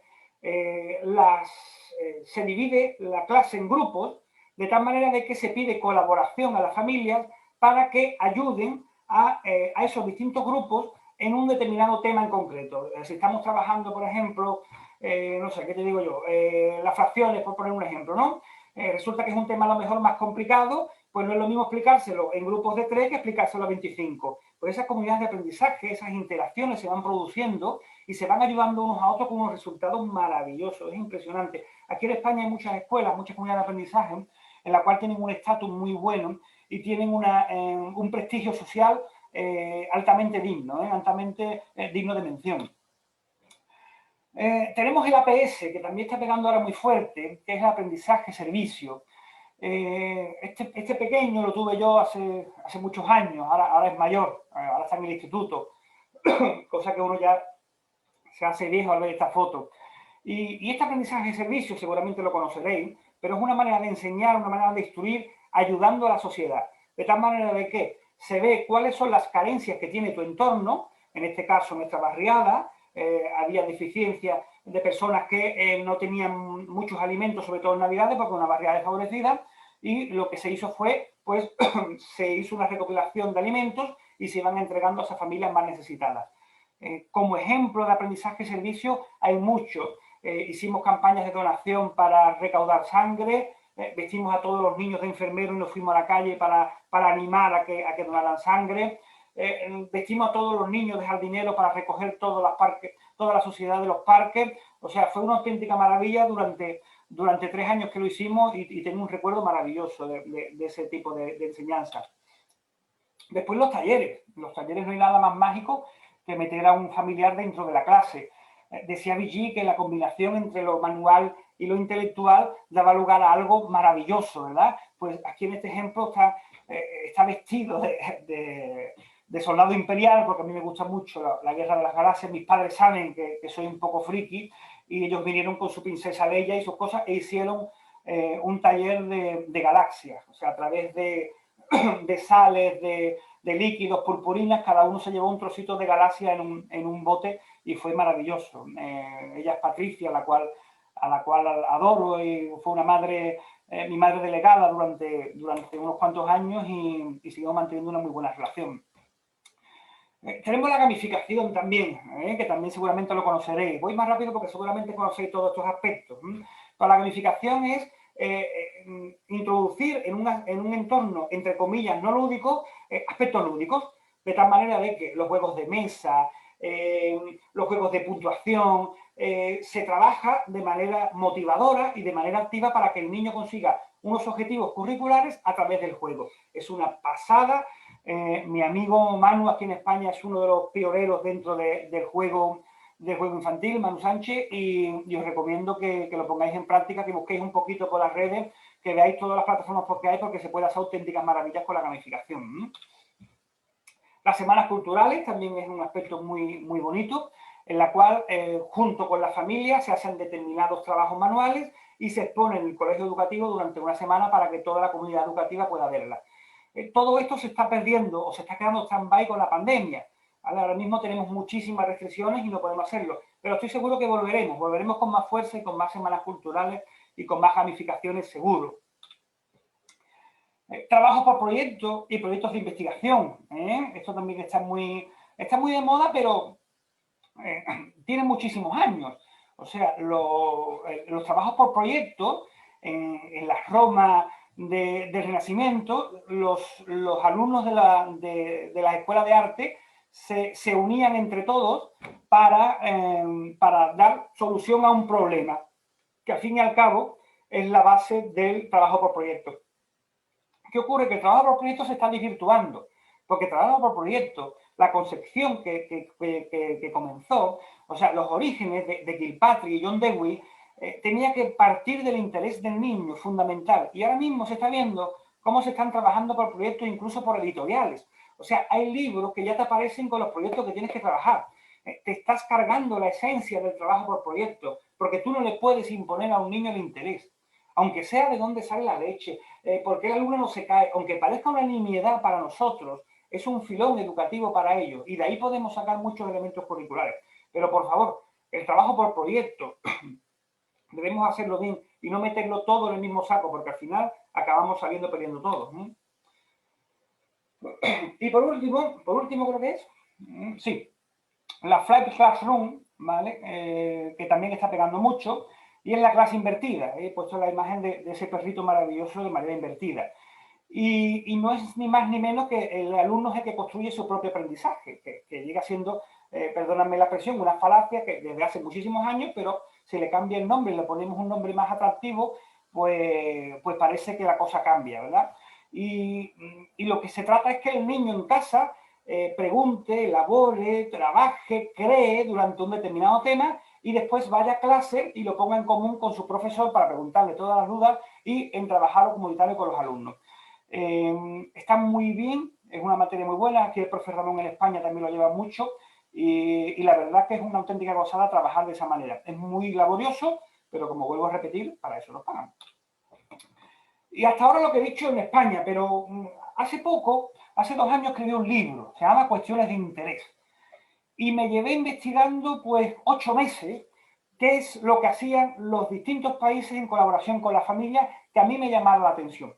se divide la clase en grupos de tal manera de que se pide colaboración a las familias para que ayuden a esos distintos grupos en un determinado tema en concreto. Si estamos trabajando, por ejemplo, no sé, ¿qué te digo yo? Las fracciones, por poner un ejemplo, ¿no? Resulta que es un tema a lo mejor más complicado, pues no es lo mismo explicárselo en grupos de 3 que explicárselo a 25. Pues esas comunidades de aprendizaje, esas interacciones se van produciendo y se van ayudando unos a otros con unos resultados maravillosos. Es impresionante. Aquí en España hay muchas escuelas, muchas comunidades de aprendizaje, en las cuales tienen un estatus muy bueno y tienen un prestigio social altamente digno, altamente digno de mención. Tenemos el APS, que también está pegando ahora muy fuerte, que es el aprendizaje-servicio. Este pequeño lo tuve yo hace muchos años, ahora es mayor, ahora está en el instituto, cosa que uno ya se hace viejo al ver esta foto. Y este aprendizaje-servicio seguramente lo conoceréis, pero es una manera de enseñar, una manera de instruir, ayudando a la sociedad. De tal manera de que se ve cuáles son las carencias que tiene tu entorno, en este caso nuestra barriada, había deficiencia de personas que no tenían muchos alimentos, sobre todo en Navidades, porque una barriada desfavorecida, y lo que se hizo fue, pues, se hizo una recopilación de alimentos y se iban entregando a esas familias más necesitadas. Como ejemplo de aprendizaje y servicio hay muchos. Hicimos campañas de donación para recaudar sangre, vestimos a todos los niños de enfermeros y nos fuimos a la calle para animar a que donaran sangre. Vestimos a todos los niños de jardineros para recoger toda la sociedad de los parques. O sea, fue una auténtica maravilla durante 3 años que lo hicimos y tengo un recuerdo maravilloso de ese tipo de enseñanza. Después los talleres. Los talleres no hay nada más mágico que meter a un familiar dentro de la clase. Decía Vigí que la combinación entre lo manual y lo intelectual daba lugar a algo maravilloso, ¿verdad? Pues aquí en este ejemplo está vestido de soldado imperial, porque a mí me gusta mucho la Guerra de las Galaxias. Mis padres saben que soy un poco friki y ellos vinieron con su princesa Leia y sus cosas e hicieron un taller de galaxias, o sea, a través de sales, de líquidos, purpurinas, cada uno se llevó un trocito de galaxia en un bote y fue maravilloso. Ella es Patricia, a la cual adoro y fue una madre mi madre delegada durante unos cuantos años y seguimos manteniendo una muy buena relación. Tenemos la gamificación también, que también seguramente lo conoceréis. Voy más rápido porque seguramente conocéis todos estos aspectos. Pero la gamificación es introducir en un entorno, entre comillas, no lúdico, aspectos lúdicos, de tal manera de que los juegos de mesa, los juegos de puntuación, se trabaja de manera motivadora y de manera activa para que el niño consiga unos objetivos curriculares a través del juego. Es una pasada. Mi amigo Manu aquí en España es uno de los pioneros dentro del juego infantil, Manu Sánchez, y os recomiendo que lo pongáis en práctica, que busquéis un poquito por las redes, que veáis todas las plataformas que hay, porque se puede hacer auténticas maravillas con la gamificación. Las semanas culturales también es un aspecto muy, muy bonito, en la cual, junto con la familia, se hacen determinados trabajos manuales y se expone en el colegio educativo durante una semana para que toda la comunidad educativa pueda verla. Todo esto se está perdiendo o se está quedando stand-by con la pandemia. ¿Vale? Ahora mismo tenemos muchísimas restricciones y no podemos hacerlo, pero estoy seguro que volveremos con más fuerza y con más semanas culturales y con más gamificaciones seguro. Trabajo por proyectos y proyectos de investigación. Esto también está muy de moda, pero tiene muchísimos años. O sea, los trabajos por proyectos en la Roma del Renacimiento, los alumnos de la escuela de arte se unían entre todos para dar solución a un problema, que al fin y al cabo es la base del trabajo por proyectos. ¿Qué ocurre? Que el trabajo por proyectos se está desvirtuando, porque el trabajo por proyectos, la concepción que comenzó, o sea, los orígenes de Kilpatrick y John Dewey, tenía que partir del interés del niño, fundamental. Y ahora mismo se está viendo cómo se están trabajando por proyectos, incluso por editoriales. O sea, hay libros que ya te aparecen con los proyectos que tienes que trabajar. Te estás cargando la esencia del trabajo por proyecto, porque tú no le puedes imponer a un niño el interés, aunque sea de dónde sale la leche, porque el alumno no se cae, aunque parezca una nimiedad para nosotros, es un filón educativo para ellos, y de ahí podemos sacar muchos elementos curriculares. Pero, por favor, el trabajo por proyecto debemos hacerlo bien y no meterlo todo en el mismo saco, porque al final acabamos saliendo perdiendo todos. Y por último creo que es, sí, la Flight Classroom, ¿vale? Que también está pegando mucho, y es la clase invertida. He puesto la imagen de ese perrito maravilloso de manera invertida. Y no es ni más ni menos que el alumno es el que construye su propio aprendizaje, que llega siendo, perdóname la expresión, una falacia que desde hace muchísimos años, pero si le cambia el nombre y le ponemos un nombre más atractivo, pues parece que la cosa cambia, ¿verdad? Y lo que se trata es que el niño en casa pregunte, elabore, trabaje, cree durante un determinado tema y después vaya a clase y lo ponga en común con su profesor para preguntarle todas las dudas y en trabajarlo comunitario con los alumnos. Está muy bien, es una materia muy buena, aquí el profe Ramón en España también lo lleva mucho y la verdad que es una auténtica gozada trabajar de esa manera. Es muy laborioso, pero como vuelvo a repetir, para eso nos pagan. Y hasta ahora lo que he dicho en España, pero hace 2 años escribí un libro, se llama Cuestiones de Interés. Y me llevé investigando pues 8 meses qué es lo que hacían los distintos países en colaboración con la familia, que a mí me llamaba la atención.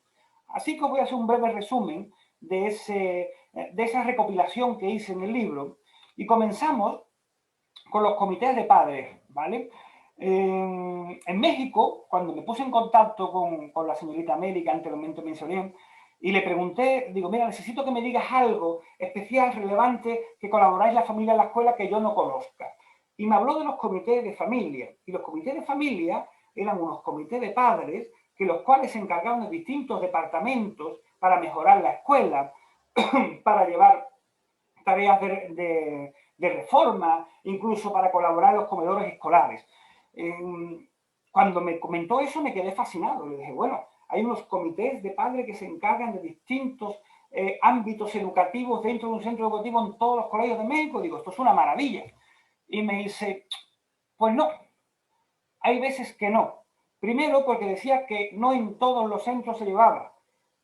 Así que os voy a hacer un breve resumen de esa recopilación que hice en el libro. Y comenzamos con los comités de padres, ¿vale? En México, cuando me puse en contacto con la señorita Mary, que anteriormente mencioné, y le pregunté, digo, mira, necesito que me digas algo especial, relevante, que colaboráis la familia en la escuela que yo no conozca. Y me habló de los comités de familia. Y los comités de familia eran unos comités de padres que los cuales se encargaban de distintos departamentos para mejorar la escuela, para llevar tareas de reforma, incluso para colaborar en los comedores escolares. Cuando me comentó eso me quedé fascinado. Le dije, bueno, hay unos comités de padres que se encargan de distintos ámbitos educativos dentro de un centro educativo en todos los colegios de México. Digo, esto es una maravilla. Y me dice, pues no, hay veces que no. Primero, porque decía que no en todos los centros se llevaba,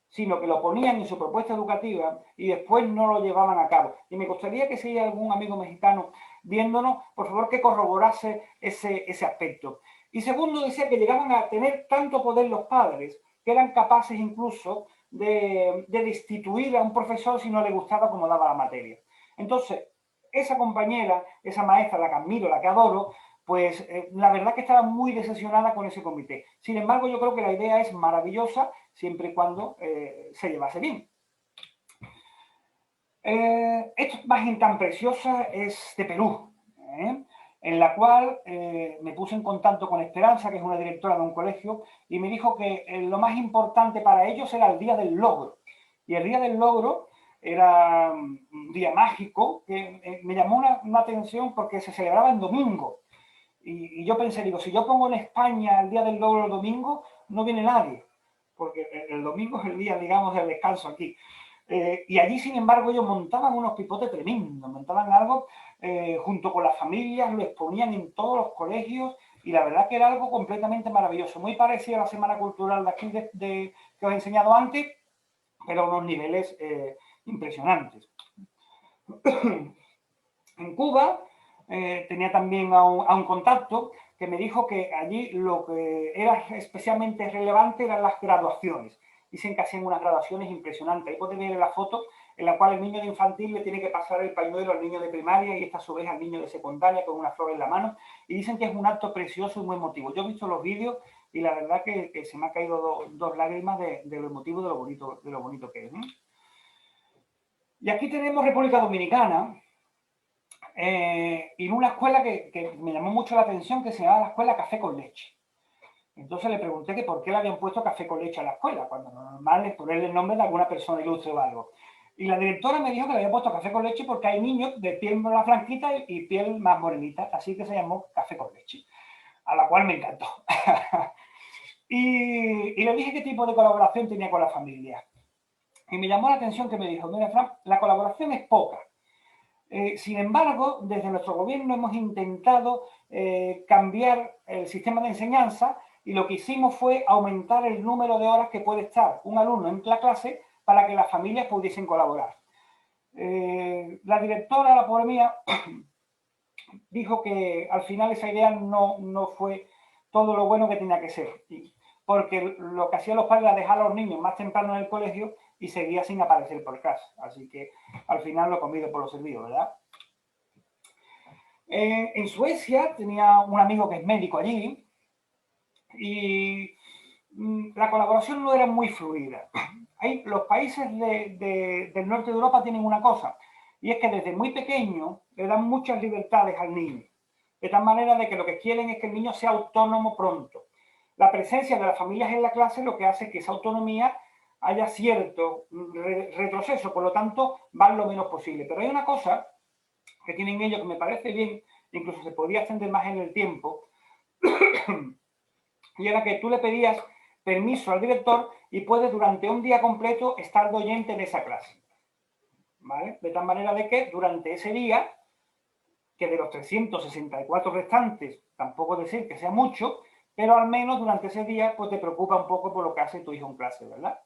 sino que lo ponían en su propuesta educativa y después no lo llevaban a cabo. Y me gustaría que si hay algún amigo mexicano viéndonos, por favor que corroborase ese aspecto. Y segundo, decía que llegaban a tener tanto poder los padres que eran capaces incluso de destituir a un profesor si no le gustaba cómo daba la materia. Entonces, esa compañera, esa maestra, la que admiro, la que adoro, pues la verdad que estaba muy decepcionada con ese comité. Sin embargo, yo creo que la idea es maravillosa siempre y cuando se llevase bien. Esta imagen tan preciosa es de Perú, en la cual me puse en contacto con Esperanza, que es una directora de un colegio, y me dijo que lo más importante para ellos era el Día del Logro. Y el Día del Logro era un día mágico que me llamó una atención porque se celebraba en domingo. Y yo pensé, digo, si yo pongo en España el Día del Logro el domingo, no viene nadie, porque el domingo es el día, digamos, del descanso aquí. Y allí, sin embargo, ellos montaban unos pipotes tremendos, montaban algo junto con las familias, lo exponían en todos los colegios y la verdad que era algo completamente maravilloso, muy parecido a la Semana Cultural de aquí que os he enseñado antes, pero a unos niveles impresionantes. En Cuba tenía también a un contacto que me dijo que allí lo que era especialmente relevante eran las graduaciones. Dicen que hacían unas graduaciones impresionantes. Ahí podéis ver la foto en la cual el niño de infantil le tiene que pasar el pañuelo al niño de primaria y esta a su vez al niño de secundaria con una flor en la mano. Y dicen que es un acto precioso y muy emotivo. Yo he visto los vídeos y la verdad que se me han caído dos lágrimas de lo emotivo, de lo bonito que es. Y aquí tenemos República Dominicana, y en una escuela que me llamó mucho la atención, que se llamaba la escuela Café con Leche. Entonces le pregunté que por qué le habían puesto Café con Leche a la escuela, cuando lo normal es ponerle el nombre de alguna persona ilustre o algo. Y la directora me dijo que le había puesto Café con Leche porque hay niños de piel más blanquita y piel más morenita, así que se llamó Café con Leche, a la cual me encantó. y le dije qué tipo de colaboración tenía con la familia. Y me llamó la atención que me dijo, mira, Fran, la colaboración es poca. Sin embargo, desde nuestro gobierno hemos intentado cambiar el sistema de enseñanza y lo que hicimos fue aumentar el número de horas que puede estar un alumno en la clase para que las familias pudiesen colaborar. La directora, la pobre mía, dijo que al final esa idea no fue todo lo bueno que tenía que ser, porque lo que hacían los padres era dejar a los niños más temprano en el colegio y seguía sin aparecer por casa. Así que al final lo comido por lo servido, ¿verdad? En Suecia tenía un amigo que es médico allí y la colaboración no era muy fluida. Los países del norte de Europa tienen una cosa, y es que desde muy pequeño le dan muchas libertades al niño, de tal manera de que lo que quieren es que el niño sea autónomo pronto. La presencia de las familias en la clase lo que hace que esa autonomía haya cierto retroceso, por lo tanto, van lo menos posible. Pero hay una cosa que tienen ellos que me parece bien, incluso se podría extender más en el tiempo, y era que tú le pedías permiso al director y puedes durante un día completo estar de oyente en esa clase. ¿Vale? De tal manera de que durante ese día, que de los 364 restantes, tampoco decir que sea mucho, pero al menos durante ese día pues te preocupa un poco por lo que hace tu hijo en clase, ¿verdad?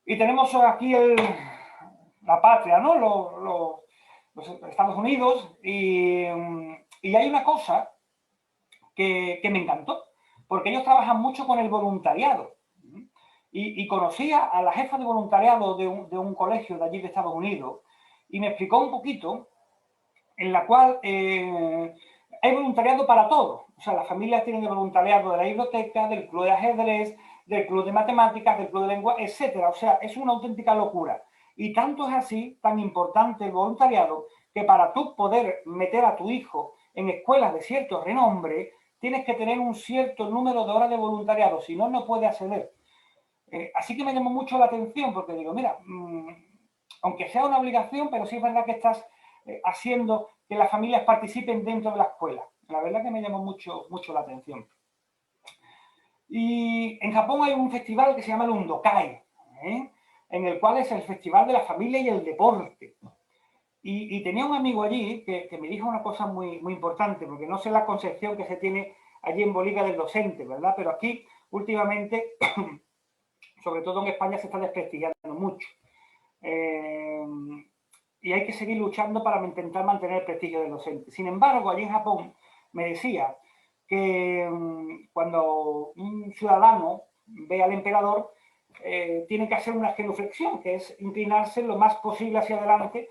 Y tenemos aquí la patria, ¿no? Los Estados Unidos, y hay una cosa que me encantó, porque ellos trabajan mucho con el voluntariado. Y conocía a la jefa de voluntariado de un colegio de allí de Estados Unidos y me explicó un poquito en la cual hay voluntariado para todo. O sea, las familias tienen el voluntariado de la biblioteca, del club de ajedrez, del club de matemáticas, del club de lengua, etcétera. O sea, es una auténtica locura. Y tanto es así, tan importante el voluntariado, que para tú poder meter a tu hijo en escuelas de cierto renombre, tienes que tener un cierto número de horas de voluntariado, si no, no puede acceder. Así que me llamó mucho la atención porque digo, mira, aunque sea una obligación, pero sí es verdad que estás haciendo que las familias participen dentro de la escuela. La verdad que me llamó mucho la atención. Y en Japón hay un festival que se llama el Undokai, en el cual es el festival de la familia y el deporte. Y tenía un amigo allí que me dijo una cosa muy importante, porque no sé la concepción que se tiene allí en Bolivia del docente, ¿verdad? Pero aquí, últimamente, sobre todo en España, se está desprestigiando mucho. Y hay que seguir luchando para intentar mantener el prestigio del docente. Sin embargo, allí en Japón me decía que cuando un ciudadano ve al emperador, tiene que hacer una genuflexión, que es inclinarse lo más posible hacia adelante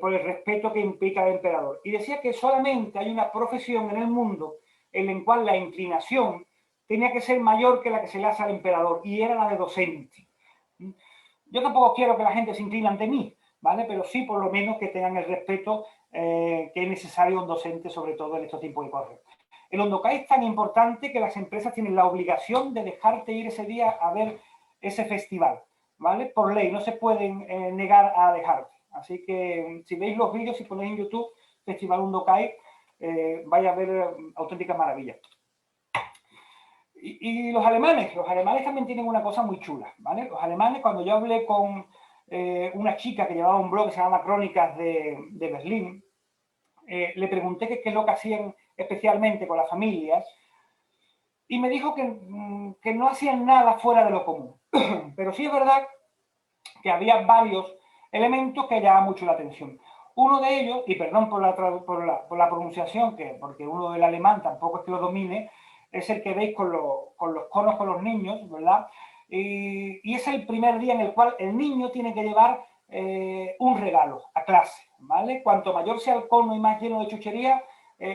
por el respeto que implica el emperador. Y decía que solamente hay una profesión en el mundo en la cual la inclinación tenía que ser mayor que la que se le hace al emperador, y era la de docente. Yo tampoco quiero que la gente se incline ante mí, ¿vale? Pero sí, por lo menos, que tengan el respeto que es necesario un docente, sobre todo en estos tipos de cosas. El Hondokai es tan importante que las empresas tienen la obligación de dejarte ir ese día a ver ese festival, ¿vale? Por ley, no se pueden negar a dejarte. Así que si veis los vídeos, si ponéis en YouTube Festival Hondokai, vais a ver auténticas maravillas. Y los alemanes también tienen una cosa muy chula, ¿vale? Los alemanes, cuando yo hablé con una chica que llevaba un blog que se llama Crónicas de Berlín, le pregunté qué es lo que hacían especialmente con las familias, y me dijo que no hacían nada fuera de lo común. Pero sí es verdad que había varios elementos que llamaban mucho la atención. Uno de ellos, y perdón por la pronunciación, porque uno del alemán tampoco es que lo domine, es el que veis con los conos con los niños, ¿verdad? Y es el primer día en el cual el niño tiene que llevar un regalo a clase, ¿vale? Cuanto mayor sea el cono y más lleno de chuchería,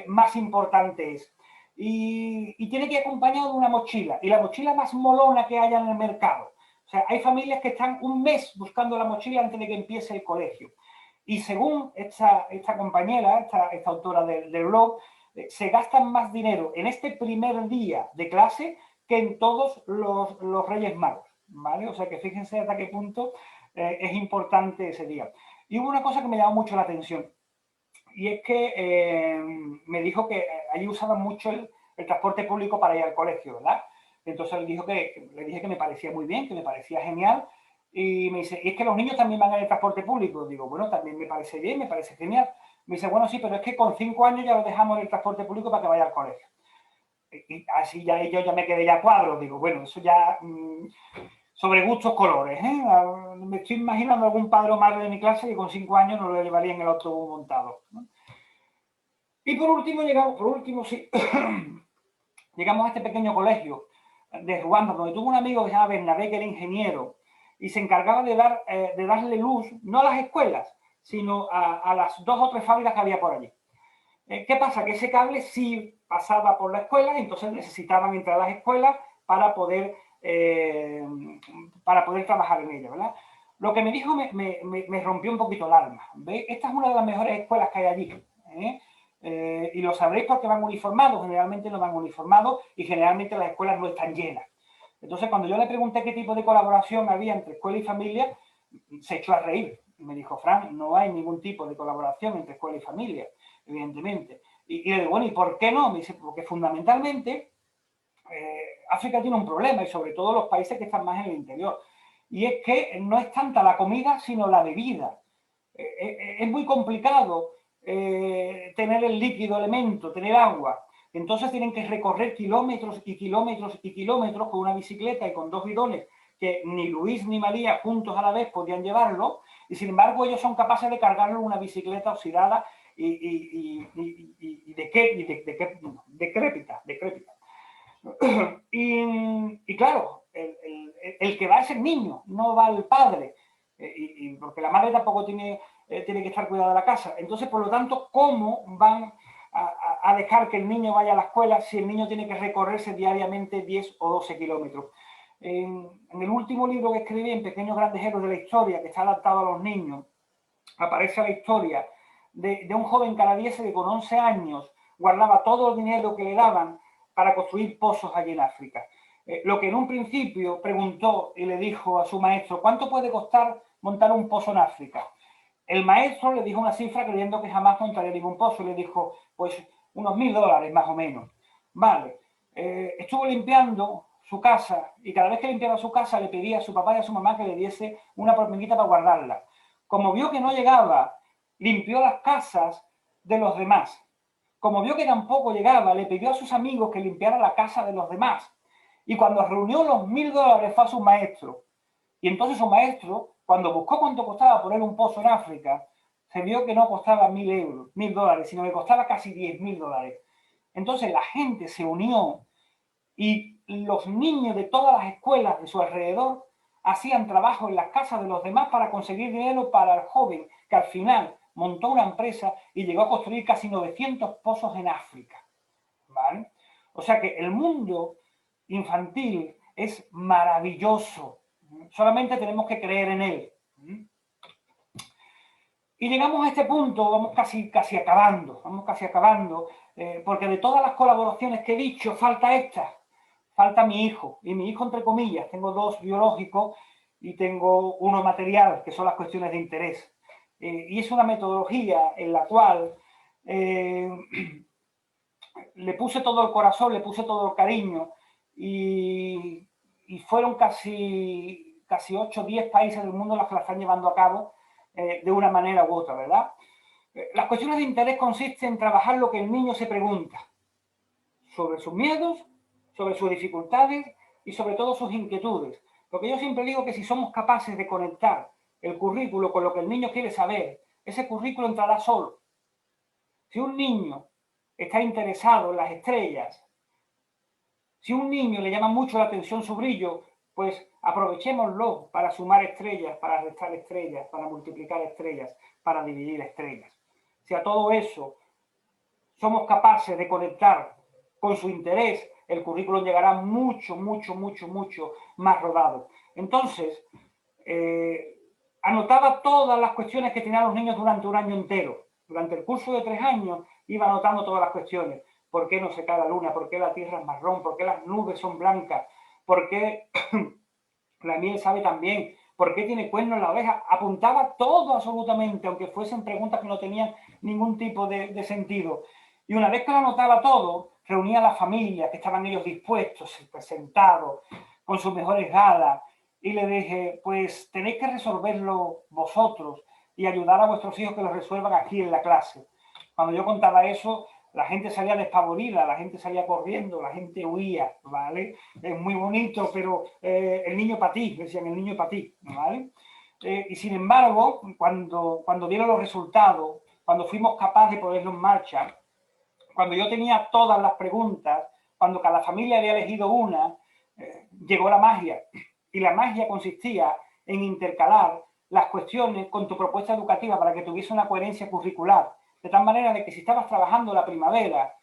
más importante es. Y tiene que ir acompañado de una mochila, y la mochila más molona que haya en el mercado. O sea, hay familias que están un mes buscando la mochila antes de que empiece el colegio. Y según esta compañera, esta autora del blog, se gastan más dinero en este primer día de clase que en todos los Reyes Magos, ¿vale? O sea que fíjense hasta qué punto es importante ese día. Y hubo una cosa que me llamó mucho la atención, y es que me dijo que allí usaban mucho el transporte público para ir al colegio, ¿verdad? Entonces le dije que me parecía muy bien, que me parecía genial, y me dice, ¿y es que los niños también van en el transporte público? Digo, bueno, también me parece bien, me parece genial. Me dice, bueno, sí, pero es que con 5 años ya lo dejamos en el transporte público para que vaya al colegio. Y así ya yo ya me quedé ya cuadro, digo, bueno, eso ya sobre gustos colores, ¿eh? Me estoy imaginando algún padre o madre de mi clase que con 5 años no lo llevaría en el autobús montado, ¿no? Y por último, llegamos a este pequeño colegio de Ruanda, donde tuvo un amigo que se llama Bernabé, que era ingeniero, y se encargaba de darle luz, no a las escuelas, sino a las 2 o 3 fábricas que había por allí. ¿Qué pasa? Que ese cable sí pasaba por la escuela, entonces necesitaban entrar a las escuelas para poder trabajar en ella, ¿verdad? Lo que me dijo me rompió un poquito el alma. ¿Veis? Esta es una de las mejores escuelas que hay allí, y lo sabréis porque van uniformados. Generalmente no van uniformados y generalmente las escuelas no están llenas. Entonces, cuando yo le pregunté qué tipo de colaboración había entre escuela y familia, se echó a reír. Y me dijo, Fran, no hay ningún tipo de colaboración entre escuela y familia, evidentemente. Y le digo, bueno, ¿y por qué no? Me dice, porque fundamentalmente África tiene un problema, y sobre todo los países que están más en el interior. Y es que no es tanta la comida, sino la bebida. Es muy complicado tener el líquido elemento, tener agua. Entonces tienen que recorrer kilómetros y kilómetros y kilómetros con una bicicleta y con 2 bidones que ni Luis ni María juntos a la vez podían llevarlo, y sin embargo ellos son capaces de cargarlo en una bicicleta oxidada y decrépita. Y claro, el que va es el niño, no va el padre, porque la madre tampoco tiene que estar cuidada de la casa. Entonces, por lo tanto, ¿cómo van a dejar que el niño vaya a la escuela si el niño tiene que recorrerse diariamente 10 o 12 kilómetros? En el último libro que escribí, En Pequeños Grandes Héroes de la Historia, que está adaptado a los niños, aparece la historia de un joven canadiense que con 11 años guardaba todo el dinero que le daban para construir pozos allí en África. Lo que en un principio preguntó y le dijo a su maestro, ¿cuánto puede costar montar un pozo en África? El maestro le dijo una cifra creyendo que jamás montaría ningún pozo, y le dijo, pues unos $1000 más o menos. Vale. Estuvo limpiando su casa, y cada vez que limpiaba su casa le pedía a su papá y a su mamá que le diese una hormiguita para guardarla. Como vio que no llegaba, limpió las casas de los demás. Como vio que tampoco llegaba, le pidió a sus amigos que limpiaran la casa de los demás. Y cuando reunió los $1000 fue a su maestro. Y entonces su maestro, cuando buscó cuánto costaba poner un pozo en África, se vio que no costaba $1000, sino que costaba casi $10.000. Entonces la gente se unió y los niños de todas las escuelas de su alrededor hacían trabajo en las casas de los demás para conseguir dinero para el joven, que al final montó una empresa y llegó a construir casi 900 pozos en África, ¿vale? O sea que el mundo infantil es maravilloso. Solamente tenemos que creer en él. Y llegamos a este punto, vamos casi acabando, porque de todas las colaboraciones que he dicho, falta esta. Falta mi hijo, y mi hijo entre comillas, tengo dos biológicos y tengo uno material, que son las cuestiones de interés. Y es una metodología en la cual le puse todo el corazón, le puse todo el cariño, y fueron casi 8 o 10 países del mundo los que la están llevando a cabo de una manera u otra, ¿verdad? Las cuestiones de interés consisten en trabajar lo que el niño se pregunta sobre sus miedos, sobre sus dificultades y sobre todo sus inquietudes. Porque yo siempre digo que si somos capaces de conectar el currículo con lo que el niño quiere saber, ese currículo entrará solo. Si un niño está interesado en las estrellas, si a un niño le llama mucho la atención su brillo, pues aprovechémoslo para sumar estrellas, para restar estrellas, para multiplicar estrellas, para dividir estrellas. Si a todo eso somos capaces de conectar con su interés, el currículum llegará mucho más rodado. Entonces, anotaba todas las cuestiones que tenían los niños durante un año entero. Durante el curso de 3 años iba anotando todas las cuestiones. ¿Por qué no se cae la luna? ¿Por qué la tierra es marrón? ¿Por qué las nubes son blancas? ¿Por qué la miel sabe tan bien? ¿Por qué tiene cuernos en la oreja? Apuntaba todo absolutamente, aunque fuesen preguntas que no tenían ningún tipo de sentido. Y una vez que lo anotaba todo, reunía a la familia, que estaban ellos dispuestos, sentados, con sus mejores galas, y le dije, pues tenéis que resolverlo vosotros y ayudar a vuestros hijos que lo resuelvan aquí en la clase. Cuando yo contaba eso, la gente salía despavorida, la gente salía corriendo, la gente huía, ¿vale? Es muy bonito, pero el niño para ti, decían, el niño para ti, ¿vale? Y sin embargo, cuando dieron los resultados, cuando fuimos capaces de ponerlo en marcha, cuando yo tenía todas las preguntas, cuando cada familia había elegido una, llegó la magia. Y la magia consistía en intercalar las cuestiones con tu propuesta educativa para que tuviese una coherencia curricular. De tal manera de que si estabas trabajando la primavera,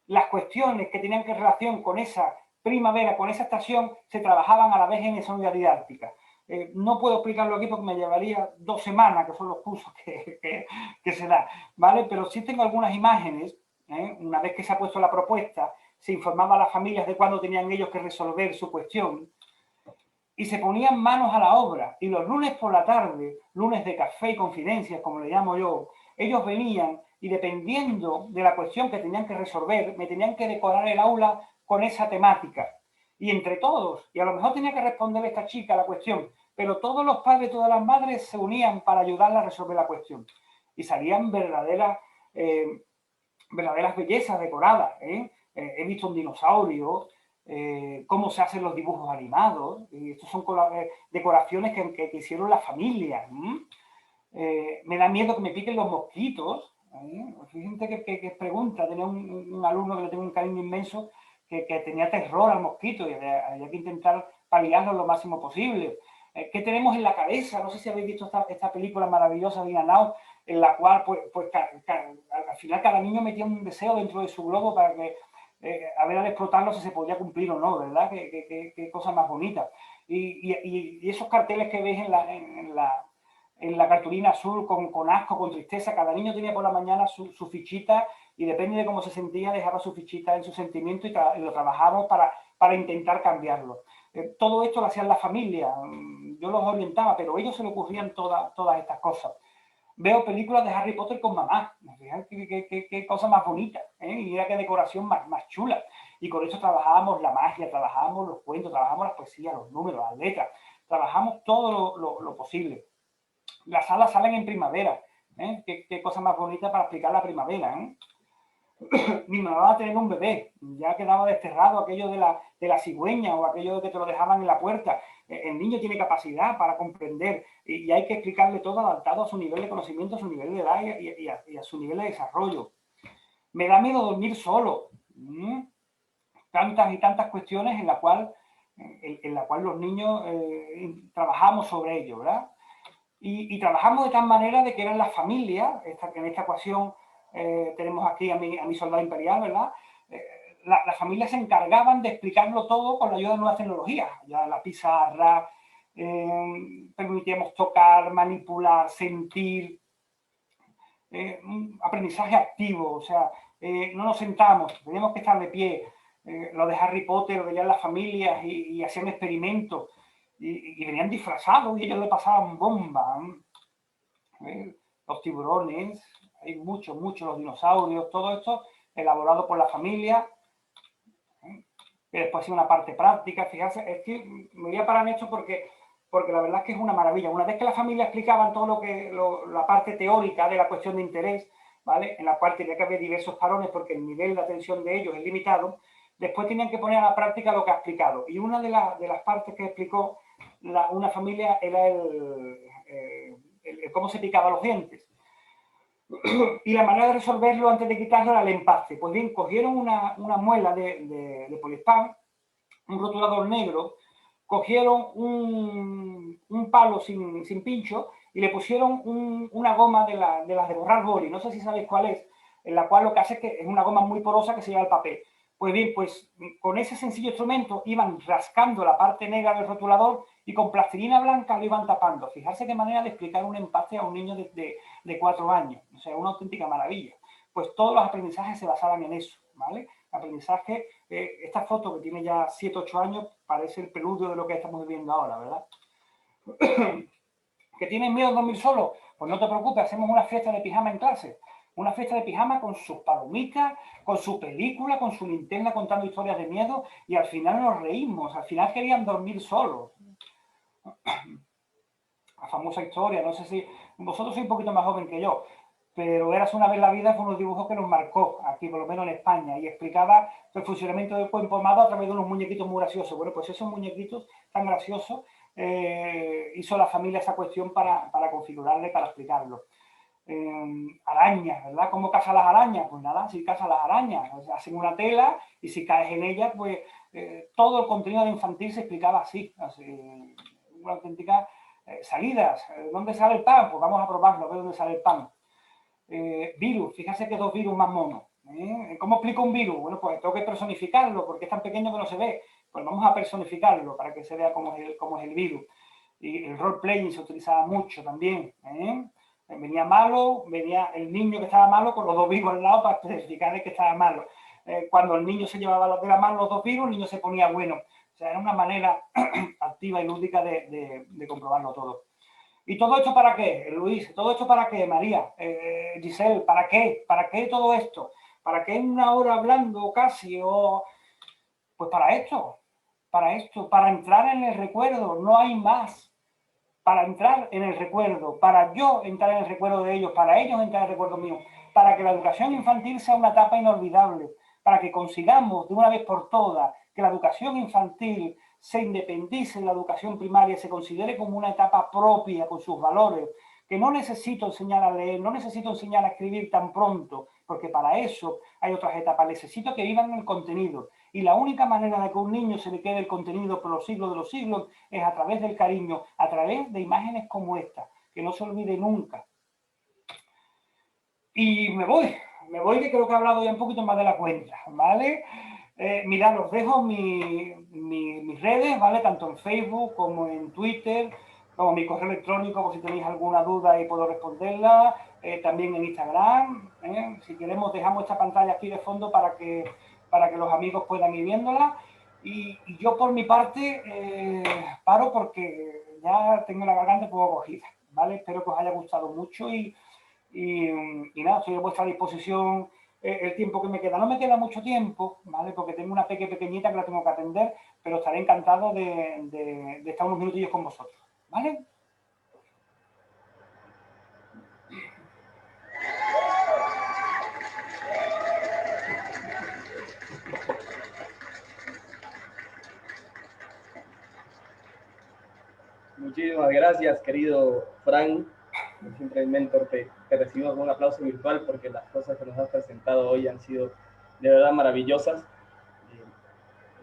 las cuestiones que tenían que relación con esa primavera, con esa estación, se trabajaban a la vez en esa unidad didáctica. No puedo explicarlo aquí porque me llevaría 2 semanas, que son los cursos que se dan, ¿vale? Pero sí tengo algunas imágenes. Una vez que se ha puesto la propuesta, se informaba a las familias de cuándo tenían ellos que resolver su cuestión y se ponían manos a la obra. Y los lunes por la tarde, lunes de café y confidencias, como le llamo yo, ellos venían y dependiendo de la cuestión que tenían que resolver, me tenían que decorar el aula con esa temática. Y entre todos, y a lo mejor tenía que responderle esta chica la cuestión, pero todos los padres, todas las madres se unían para ayudarla a resolver la cuestión. Y salían verdaderas bellezas decoradas. He visto un dinosaurio, cómo se hacen los dibujos animados, y estos son decoraciones que hicieron la familia. Me da miedo que me piquen los mosquitos. Fíjense que pregunta, tenía un alumno que le tengo un cariño inmenso, que tenía terror al mosquito y había que intentar paliarlo lo máximo posible. ¿Qué tenemos en la cabeza? No sé si habéis visto esta película maravillosa de Inanao, en la cual pues al final cada niño metía un deseo dentro de su globo para que a ver al explotarlo si se podía cumplir o no, ¿verdad? Qué cosa más bonita. Y esos carteles que veis en la cartulina azul con asco, con tristeza, cada niño tenía por la mañana su fichita y depende de cómo se sentía, dejaba su fichita en su sentimiento y lo trabajamos para intentar cambiarlo. Todo esto lo hacían la familia, yo los orientaba, pero a ellos se le ocurrían todas estas cosas. Veo películas de Harry Potter con mamá, qué cosa más bonita, y mira qué decoración más chula. Y con eso trabajábamos la magia, trabajábamos los cuentos, trabajábamos las poesías, los números, las letras, trabajamos todo lo posible. Las salas salen en primavera, qué cosa más bonita para explicar la primavera. Mi mamá va a tener un bebé, ya quedaba desterrado aquello de la cigüeña o aquello de que te lo dejaban en la puerta. El niño tiene capacidad para comprender y hay que explicarle todo adaptado a su nivel de conocimiento, a su nivel de edad y a su nivel de desarrollo. Me da miedo dormir solo. Tantas y tantas cuestiones en la cual los niños trabajamos sobre ello, ¿verdad? Y trabajamos de tal manera de que eran las familias, en esta ecuación tenemos aquí a mi soldado imperial, ¿verdad? Las familias se encargaban de explicarlo todo con la ayuda de nuevas tecnologías, ya la pizarra, permitíamos tocar, manipular, sentir, un aprendizaje activo, o sea, no nos sentamos, teníamos que estar de pie. Lo de Harry Potter lo veían las familias y hacían experimentos y venían disfrazados y ellos le pasaban bomba. Los tiburones, hay muchos, los dinosaurios, todo esto elaborado por la familia. Que después hay una parte práctica, fíjate, es que me voy a parar en esto porque la verdad es que es una maravilla. Una vez que la familia explicaban todo la parte teórica de la cuestión de interés, ¿vale? En la cual tenía que haber diversos parones porque el nivel de atención de ellos es limitado, después tenían que poner a la práctica lo que ha explicado. Y una de las partes que explicó una familia era el cómo se picaban los dientes. Y la manera de resolverlo antes de quitarlo era el empaste. Pues bien, cogieron una muela de polispán, un rotulador negro, cogieron un palo sin pincho y le pusieron una goma de las de borrar boli, no sé si sabéis cuál es, en la cual lo que hace es que es una goma muy porosa que se lleva al papel. Pues bien, pues con ese sencillo instrumento iban rascando la parte negra del rotulador y con plastilina blanca lo iban tapando. Fijarse qué manera de explicar un empaste a un niño de 4 años. O sea, una auténtica maravilla. Pues todos los aprendizajes se basaban en eso, ¿vale? Aprendizaje, esta foto que tiene ya 7, 8 años parece el preludio de lo que estamos viviendo ahora, ¿verdad? ¿Que tienes miedo de dormir solo? Pues no te preocupes, hacemos una fiesta de pijama en clase. Una fiesta de pijama con sus palomitas, con su película, con su linterna contando historias de miedo y al final nos reímos, al final querían dormir solos. La famosa historia, no sé si vosotros sois un poquito más joven que yo, pero Érase una vez la vida fue unos dibujos que nos marcó aquí, por lo menos en España, y explicaba el funcionamiento del cuerpo humano a través de unos muñequitos muy graciosos. Bueno, pues esos muñequitos tan graciosos hizo la familia esa cuestión para configurarle, para explicarlo. Arañas, ¿verdad? ¿Cómo cazan las arañas? Pues nada, si cazan las arañas, o sea, hacen una tela y si caes en ella, pues todo el contenido de infantil se explicaba así, una auténtica salidas. ¿Dónde sale el pan? Pues vamos a probarlo, a ver dónde sale el pan. Virus, fíjate que 2 virus más monos. ¿Cómo explico un virus? Bueno, pues tengo que personificarlo porque es tan pequeño que no se ve. Pues vamos a personificarlo para que se vea cómo es el virus. Y el role-playing se utilizaba mucho también. Venía malo, venía el niño que estaba malo con los 2 virus al lado para especificar que estaba malo. Cuando el niño se llevaba de la mano los 2 virus, el niño se ponía bueno. O sea, era una manera activa y lúdica de comprobarlo todo. ¿Y todo esto para qué, Luis? ¿Todo esto para qué, María? Giselle, ¿para qué? ¿Para qué todo esto? ¿Para qué una hora hablando casi? Pues para esto, para entrar en el recuerdo, no hay más. Para entrar en el recuerdo, para yo entrar en el recuerdo de ellos, para ellos entrar en el recuerdo mío, para que la educación infantil sea una etapa inolvidable, para que consigamos de una vez por todas que la educación infantil se independice de la educación primaria, se considere como una etapa propia con sus valores, que no necesito enseñar a leer, no necesito enseñar a escribir tan pronto, porque para eso hay otras etapas, necesito que vivan el contenido. Y la única manera de que a un niño se le quede el contenido por los siglos de los siglos es a través del cariño, a través de imágenes como esta, que no se olvide nunca. Y me voy que creo que he hablado ya un poquito más de la cuenta, ¿vale? Mirad, os dejo mis redes, ¿vale? Tanto en Facebook como en Twitter, como mi correo electrónico, por si tenéis alguna duda y puedo responderla, también en Instagram. Si queremos, dejamos esta pantalla aquí de fondo para que los amigos puedan ir viéndola. Y yo, por mi parte, paro porque ya tengo la garganta un poco cogida, ¿vale? Espero que os haya gustado mucho y nada, estoy a vuestra disposición el tiempo que me queda. No me queda mucho tiempo, ¿vale? Porque tengo una pequeñita que la tengo que atender, pero estaré encantado de estar unos minutillos con vosotros, ¿vale? Muchísimas gracias, querido Fran. como siempre, Mentor, te recibimos con un aplauso virtual porque las cosas que nos has presentado hoy han sido de verdad maravillosas.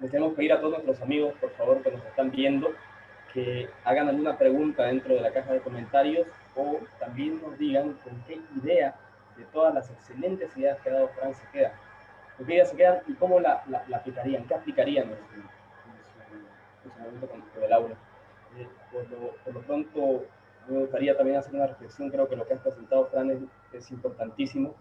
Les tenemos que pedir a todos nuestros amigos, por favor, que nos están viendo, que hagan alguna pregunta dentro de la caja de comentarios o también nos digan con qué idea de todas las excelentes ideas que ha dado Fran se quedan. ¿Con qué ideas se quedan y cómo la aplicarían? ¿Qué aplicarían en su momento con el aula? Por lo pronto, me gustaría también hacer una reflexión. Creo que lo que has presentado, Fran, es importantísimo.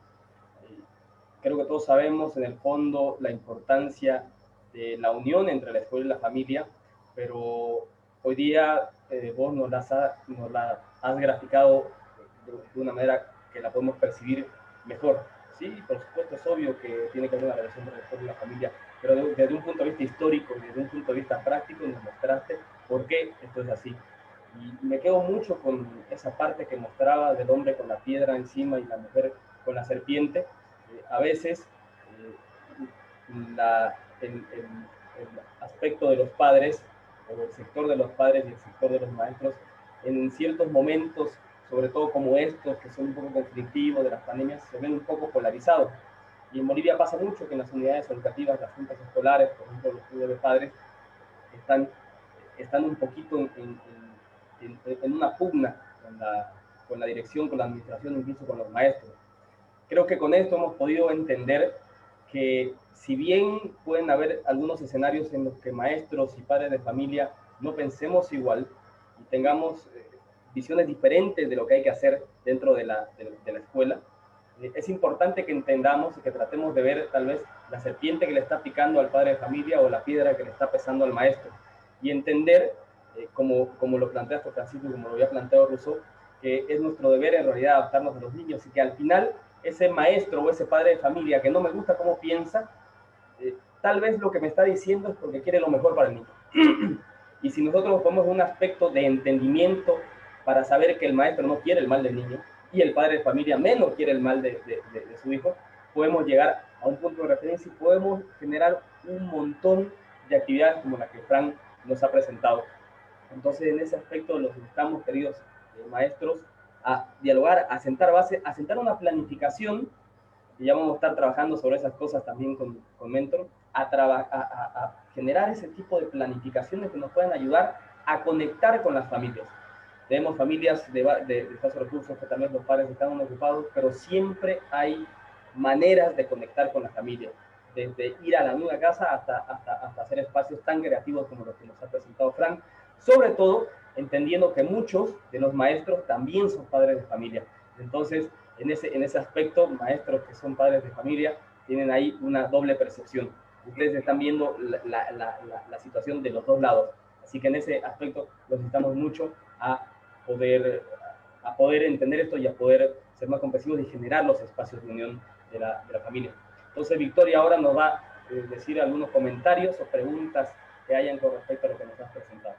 Creo que todos sabemos en el fondo la importancia de la unión entre la escuela y la familia, pero hoy día vos nos la has graficado de una manera que la podemos percibir mejor. Sí, por supuesto es obvio que tiene que haber una relación entre la escuela y la familia, pero desde un punto de vista histórico y desde un punto de vista práctico nos mostraste por qué esto es así. Y me quedo mucho con esa parte que mostraba del hombre con la piedra encima y la mujer con la serpiente. A veces el aspecto de los padres, o el sector de los padres y el sector de los maestros, en ciertos momentos, sobre todo como estos, que son un poco conflictivos de las pandemias, se ven un poco polarizados. Y en Bolivia pasa mucho que en las unidades educativas, las juntas escolares, por ejemplo, los clubes de padres, están un poquito en una pugna con la dirección, con la administración, incluso con los maestros. Creo que con esto hemos podido entender que si bien pueden haber algunos escenarios en los que maestros y padres de familia no pensemos igual y tengamos visiones diferentes de lo que hay que hacer dentro de la escuela, es importante que entendamos y que tratemos de ver tal vez la serpiente que le está picando al padre de familia o la piedra que le está pesando al maestro y entender, como lo planteaste Francisco y como lo había planteado Rousseau, que es nuestro deber en realidad adaptarnos a los niños y que al final ese maestro o ese padre de familia que no me gusta cómo piensa, tal vez lo que me está diciendo es porque quiere lo mejor para el niño. Y si nosotros ponemos un aspecto de entendimiento para saber que el maestro no quiere el mal del niño y el padre de familia menos quiere el mal de su hijo, podemos llegar a un punto de referencia y podemos generar un montón de actividades como la que Fran nos ha presentado. Entonces, en ese aspecto los invitamos, queridos maestros, a dialogar, a sentar base, a sentar una planificación, y ya vamos a estar trabajando sobre esas cosas también con Mentor, a generar ese tipo de planificaciones que nos puedan ayudar a conectar con las familias. Tenemos familias de escasos recursos que también los padres están ocupados, pero siempre hay maneras de conectar con la familia, desde ir a la misma casa hasta hacer espacios tan creativos como los que nos ha presentado Fran, sobre todo entendiendo que muchos de los maestros también son padres de familia. Entonces, en ese aspecto, maestros que son padres de familia tienen ahí una doble percepción. Ustedes están viendo la situación de los dos lados. Así que en ese aspecto los invitamos mucho a poder entender esto y a poder ser más comprensivos y generar los espacios de unión de la familia. Entonces, Victoria ahora nos va a decir algunos comentarios o preguntas que hayan con respecto a lo que nos has presentado.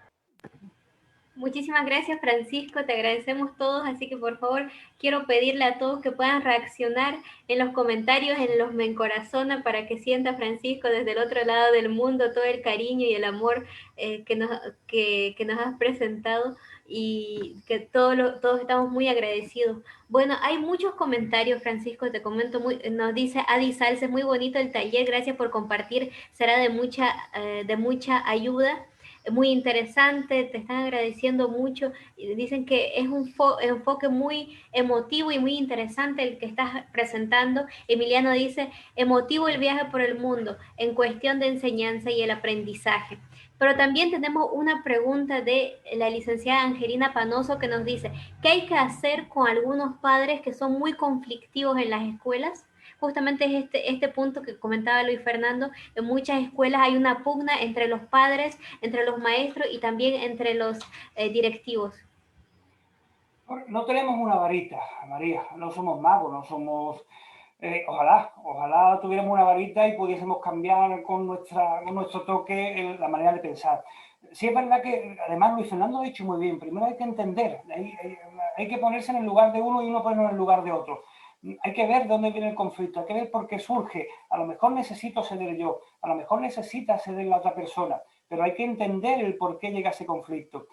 Muchísimas gracias, Francisco, te agradecemos todos, así que por favor quiero pedirle a todos que puedan reaccionar en los comentarios, en los me encorazona, para que sienta Francisco desde el otro lado del mundo todo el cariño y el amor que nos has presentado y que todos estamos muy agradecidos. Bueno, hay muchos comentarios, Francisco, te comento, nos dice Adi Salces, muy bonito el taller, gracias por compartir, será de mucha ayuda. Muy interesante, te están agradeciendo mucho, dicen que es un enfoque muy emotivo y muy interesante el que estás presentando. Emiliano dice, emotivo el viaje por el mundo en cuestión de enseñanza y el aprendizaje. Pero también tenemos una pregunta de la licenciada Angelina Panoso que nos dice, ¿qué hay que hacer con algunos padres que son muy conflictivos en las escuelas? Justamente es este punto que comentaba Luis Fernando, en muchas escuelas hay una pugna entre los padres, entre los maestros y también entre los directivos. No tenemos una varita, María, no somos magos, no somos... ojalá tuviéramos una varita y pudiésemos cambiar con nuestro toque la manera de pensar. Sí es verdad que, además, Luis Fernando lo ha dicho muy bien, primero hay que entender, hay que ponerse en el lugar de uno y uno ponerse en el lugar de otro. Hay que ver dónde viene el conflicto, hay que ver por qué surge. A lo mejor necesito ceder yo, a lo mejor necesita ceder la otra persona, pero hay que entender el por qué llega ese conflicto.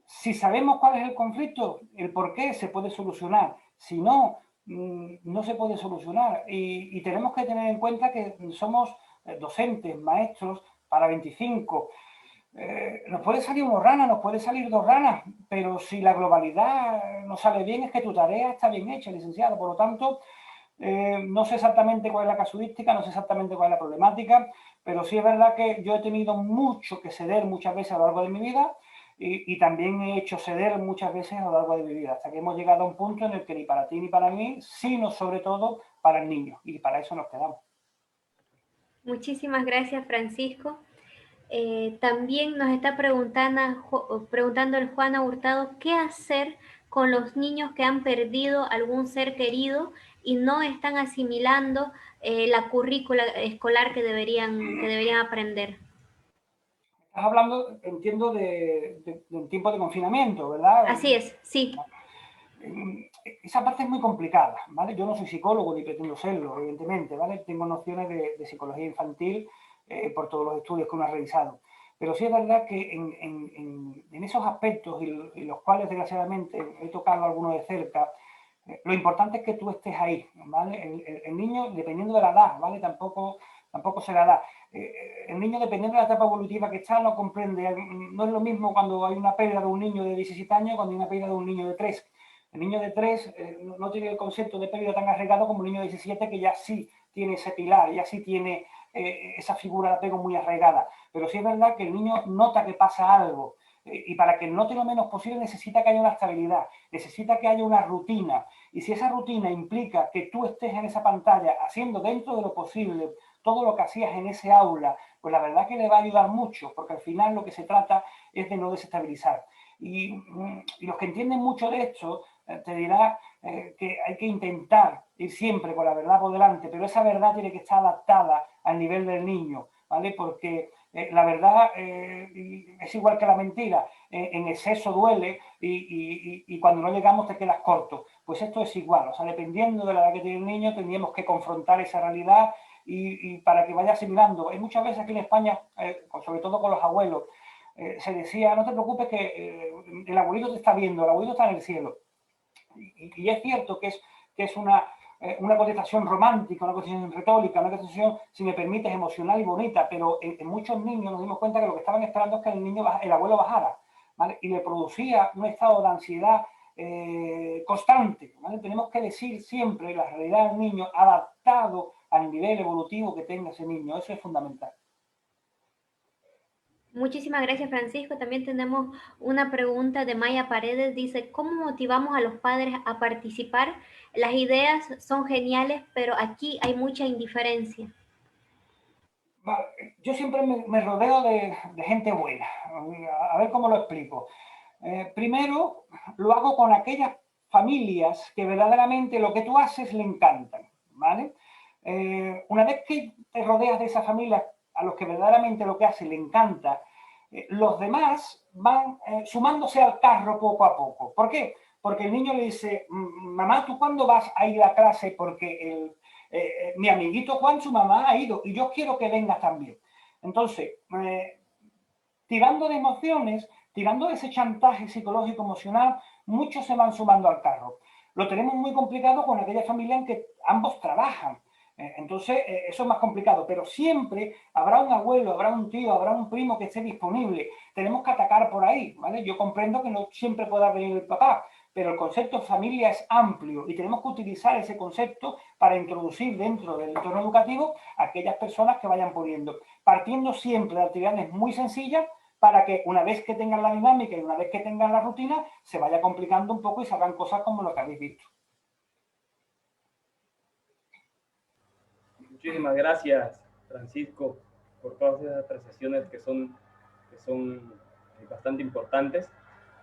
si sabemos cuál es el conflicto, el por qué, se puede solucionar. Si no, no se puede solucionar. Y tenemos que tener en cuenta que somos docentes, maestros, para 25. Nos puede salir una rana, nos puede salir 2 ranas, pero si la globalidad no sale bien, es que tu tarea está bien hecha, licenciado. Por lo tanto, no sé exactamente cuál es la casuística, no sé exactamente cuál es la problemática, pero sí es verdad que yo he tenido mucho que ceder muchas veces a lo largo de mi vida y también he hecho ceder muchas veces a lo largo de mi vida, hasta que hemos llegado a un punto en el que ni para ti ni para mí, sino sobre todo para el niño, y para eso nos quedamos. Muchísimas gracias, Francisco. También nos está preguntando el Juana Hurtado, ¿qué hacer con los niños que han perdido algún ser querido y no están asimilando la currícula escolar que deberían aprender? Estás hablando, entiendo, del tiempo de confinamiento, ¿verdad? Así es, sí. Esa parte es muy complicada, ¿vale? Yo no soy psicólogo ni pretendo serlo, evidentemente, ¿vale? Tengo nociones de psicología infantil por todos los estudios que uno ha realizado. Pero sí es verdad que en esos aspectos y los cuales desgraciadamente he tocado algunos de cerca, lo importante es que tú estés ahí, ¿vale? El niño, dependiendo de la edad, ¿vale? Tampoco se la da. El niño, dependiendo de la etapa evolutiva que está, no comprende. No es lo mismo cuando hay una pérdida de un niño de 17 años cuando hay una pérdida de un niño de 3. El niño de 3 no tiene el concepto de pérdida tan arraigado como el niño de 17, que ya sí tiene ese pilar, ya sí tiene esa figura de apego muy arraigada. Pero sí es verdad que el niño nota que pasa algo. Y para que note lo menos posible necesita que haya una estabilidad, necesita que haya una rutina. Y si esa rutina implica que tú estés en esa pantalla haciendo dentro de lo posible todo lo que hacías en ese aula, pues la verdad que le va a ayudar mucho, porque al final lo que se trata es de no desestabilizar. Y los que entienden mucho de esto te dirá que hay que intentar ir siempre con la verdad por delante, pero esa verdad tiene que estar adaptada al nivel del niño, ¿vale? Porque la verdad es igual que la mentira, en exceso duele y cuando no llegamos te quedas corto. Pues esto es igual, o sea, dependiendo de la edad que tiene el niño, tendríamos que confrontar esa realidad y para que vaya asimilando. Hay muchas veces aquí en España, sobre todo con los abuelos, se decía, no te preocupes que el abuelito te está viendo, el abuelito está en el cielo. Y es cierto que es una contestación romántica, una contestación retórica, una contestación, si me permites, emocional y bonita, pero en muchos niños nos dimos cuenta que lo que estaban esperando es que el abuelo bajara, ¿vale? Y le producía un estado de ansiedad constante, ¿vale? Tenemos que decir siempre la realidad del niño adaptado al nivel evolutivo que tenga ese niño, eso es fundamental. Muchísimas gracias, Francisco. También tenemos una pregunta de Maya Paredes. Dice, ¿cómo motivamos a los padres a participar? Las ideas son geniales, pero aquí hay mucha indiferencia. Yo siempre me rodeo de gente buena. A ver cómo lo explico. Primero, lo hago con aquellas familias que verdaderamente lo que tú haces le encantan, ¿vale? Una vez que te rodeas de esas familias a los que verdaderamente lo que haces le encanta, los demás van sumándose al carro poco a poco. ¿Por qué? Porque el niño le dice, mamá, ¿tú cuándo vas a ir a clase? Porque mi amiguito Juan, su mamá ha ido y yo quiero que vengas también. Entonces, tirando de emociones, tirando de ese chantaje psicológico emocional, muchos se van sumando al carro. Lo tenemos muy complicado con aquella familia en que ambos trabajan. Entonces, eso es más complicado, pero siempre habrá un abuelo, habrá un tío, habrá un primo que esté disponible. Tenemos que atacar por ahí, ¿vale? Yo comprendo que no siempre pueda venir el papá, pero el concepto de familia es amplio y tenemos que utilizar ese concepto para introducir dentro del entorno educativo a aquellas personas que vayan pudiendo, partiendo siempre de actividades muy sencillas para que una vez que tengan la dinámica y una vez que tengan la rutina, se vaya complicando un poco y salgan cosas como lo que habéis visto. Muchísimas gracias, Francisco, por todas esas apreciaciones que son bastante importantes.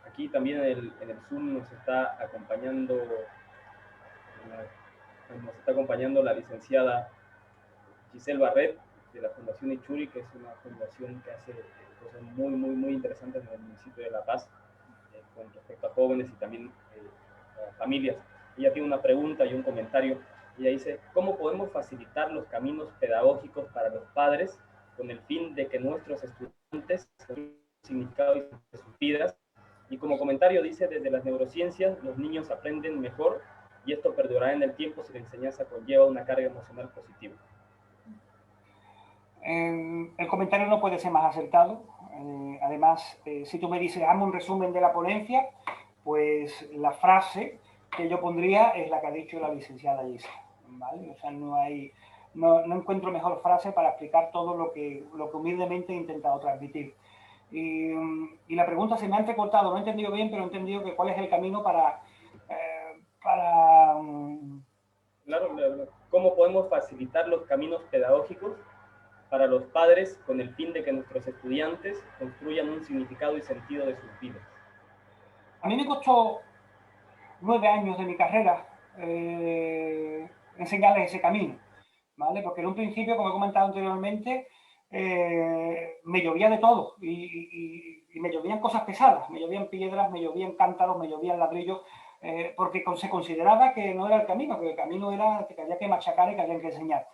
Aquí también en el Zoom nos está acompañando la licenciada Giselle Barret de la Fundación Ichuri, que es una fundación que hace cosas muy interesantes en el municipio de La Paz con respecto a jóvenes y también a familias. Ella tiene una pregunta y un comentario. Ella dice, ¿cómo podemos facilitar los caminos pedagógicos para los padres con el fin de que nuestros estudiantes tengan significado de sus vidas Y como comentario dice, desde las neurociencias los niños aprenden mejor y esto perdurará en el tiempo si la enseñanza conlleva una carga emocional positiva. El comentario no puede ser más acertado. Además, si tú me dices, hazme un resumen de la ponencia, pues la frase que yo pondría es la que ha dicho la licenciada Lisa, ¿vale? O sea, no encuentro mejor frase para explicar todo lo que humildemente he intentado transmitir. Y la pregunta se me ha entrecortado, no he entendido bien, pero he entendido que cuál es el camino para Claro, ¿cómo podemos facilitar los caminos pedagógicos para los padres con el fin de que nuestros estudiantes construyan un significado y sentido de sus vidas? A mí me costó 9 años de mi carrera enseñarles ese camino, ¿vale? Porque en un principio, como he comentado anteriormente, me llovía de todo y me llovían cosas pesadas, me llovían piedras, me llovían cántaros, me llovían ladrillos, porque se consideraba que no era el camino, que el camino era que había que machacar y que había que enseñar.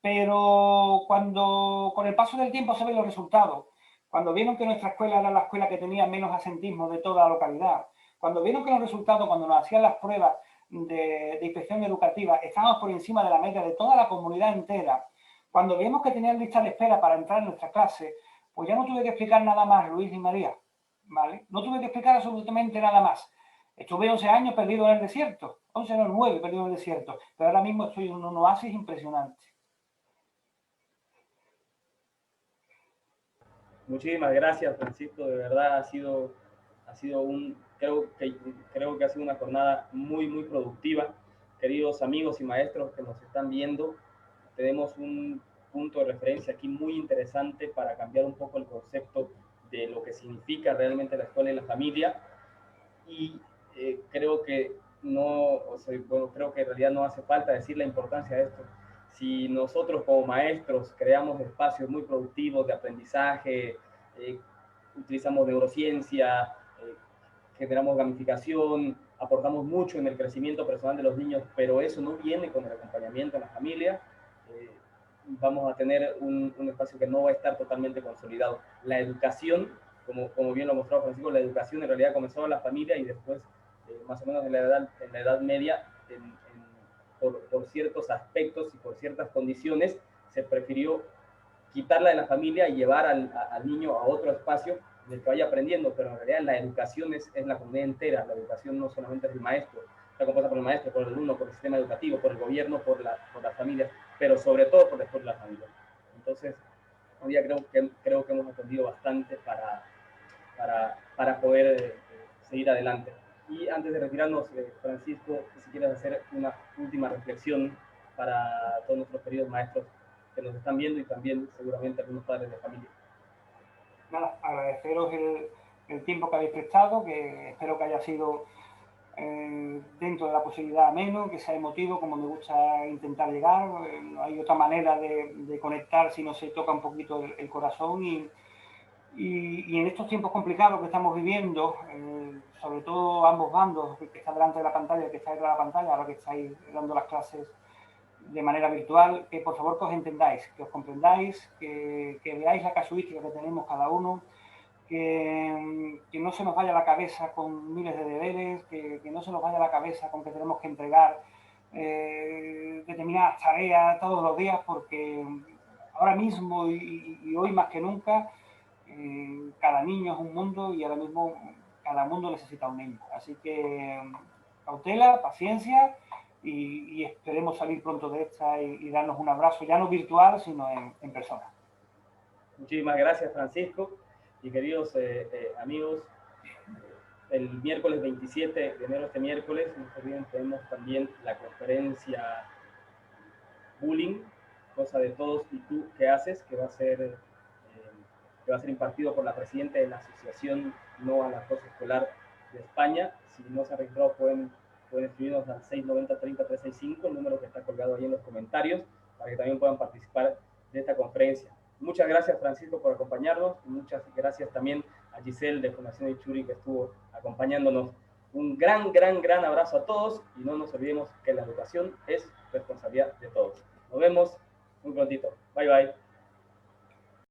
Pero cuando con el paso del tiempo se ven los resultados, cuando vieron que nuestra escuela era la escuela que tenía menos asentismo de toda la localidad, cuando vieron que los resultados, cuando nos hacían las pruebas de inspección educativa, estábamos por encima de la media de toda la comunidad entera, cuando vimos que tenían lista de espera para entrar en nuestra clase, pues ya no tuve que explicar nada más, Luis y María, ¿vale? No tuve que explicar absolutamente nada más. Estuve 11 años perdido en el desierto, 11 no 9 perdido en el desierto, pero ahora mismo estoy en un oasis impresionante. Muchísimas gracias, Francisco, de verdad ha sido creo que ha sido una jornada muy, muy productiva. Queridos amigos y maestros que nos están viendo, tenemos un punto de referencia aquí muy interesante para cambiar un poco el concepto de lo que significa realmente la escuela y la familia. Y creo que creo que en realidad no hace falta decir la importancia de esto. Si nosotros como maestros creamos espacios muy productivos de aprendizaje, utilizamos neurociencia, generamos gamificación, aportamos mucho en el crecimiento personal de los niños, pero eso no viene con el acompañamiento en la familia, vamos a tener un espacio que no va a estar totalmente consolidado. La educación, como bien lo mostró Francisco, la educación en realidad comenzó en la familia y después, más o menos en la edad media, por ciertos aspectos y por ciertas condiciones, se prefirió quitarla de la familia y llevar al niño a otro espacio en el que vaya aprendiendo, pero en realidad la educación es la comunidad entera, la educación no solamente es el maestro, está compuesta por el maestro, por el alumno, por el sistema educativo, por el gobierno, por las familias, pero sobre todo por la familia. Entonces, hoy día creo que hemos aprendido bastante para poder seguir adelante. Y antes de retirarnos, Francisco, si quieres hacer una última reflexión para todos nuestros queridos maestros que nos están viendo y también seguramente algunos padres de familia. Nada, agradeceros el tiempo que habéis prestado, que espero que haya sido dentro de la posibilidad ameno, que sea emotivo, como me gusta intentar llegar. No hay otra manera de conectar si no se toca un poquito el corazón y en estos tiempos complicados que estamos viviendo, sobre todo ambos bandos, el que está delante de la pantalla, el que está detrás de la pantalla, ahora que estáis dando las clases de manera virtual, que por favor que os entendáis, que os comprendáis, que veáis la casuística que tenemos cada uno, que no se nos vaya la cabeza con miles de deberes, que no se nos vaya la cabeza con que tenemos que entregar determinadas tareas todos los días, porque ahora mismo y hoy más que nunca, cada niño es un mundo y ahora mismo cada mundo necesita un niño. Así que cautela, paciencia y esperemos salir pronto de esta y darnos un abrazo, ya no virtual, sino en persona. Muchísimas gracias, Francisco. Y queridos amigos, el miércoles 27 de enero, este miércoles, no se olviden, tenemos también la conferencia Bullying, cosa de todos y tú qué haces, que va a ser impartido por la presidenta de la Asociación No al Acoso Escolar de España. Si no se han registrado, pueden escribirnos al 690-30-365, el número que está colgado ahí en los comentarios, para que también puedan participar de esta conferencia. Muchas gracias, Francisco, por acompañarnos, y muchas gracias también a Giselle de Fundación Ichuri, que estuvo acompañándonos. Un gran abrazo a todos, y no nos olvidemos que la educación es responsabilidad de todos. Nos vemos muy prontito. Bye, bye.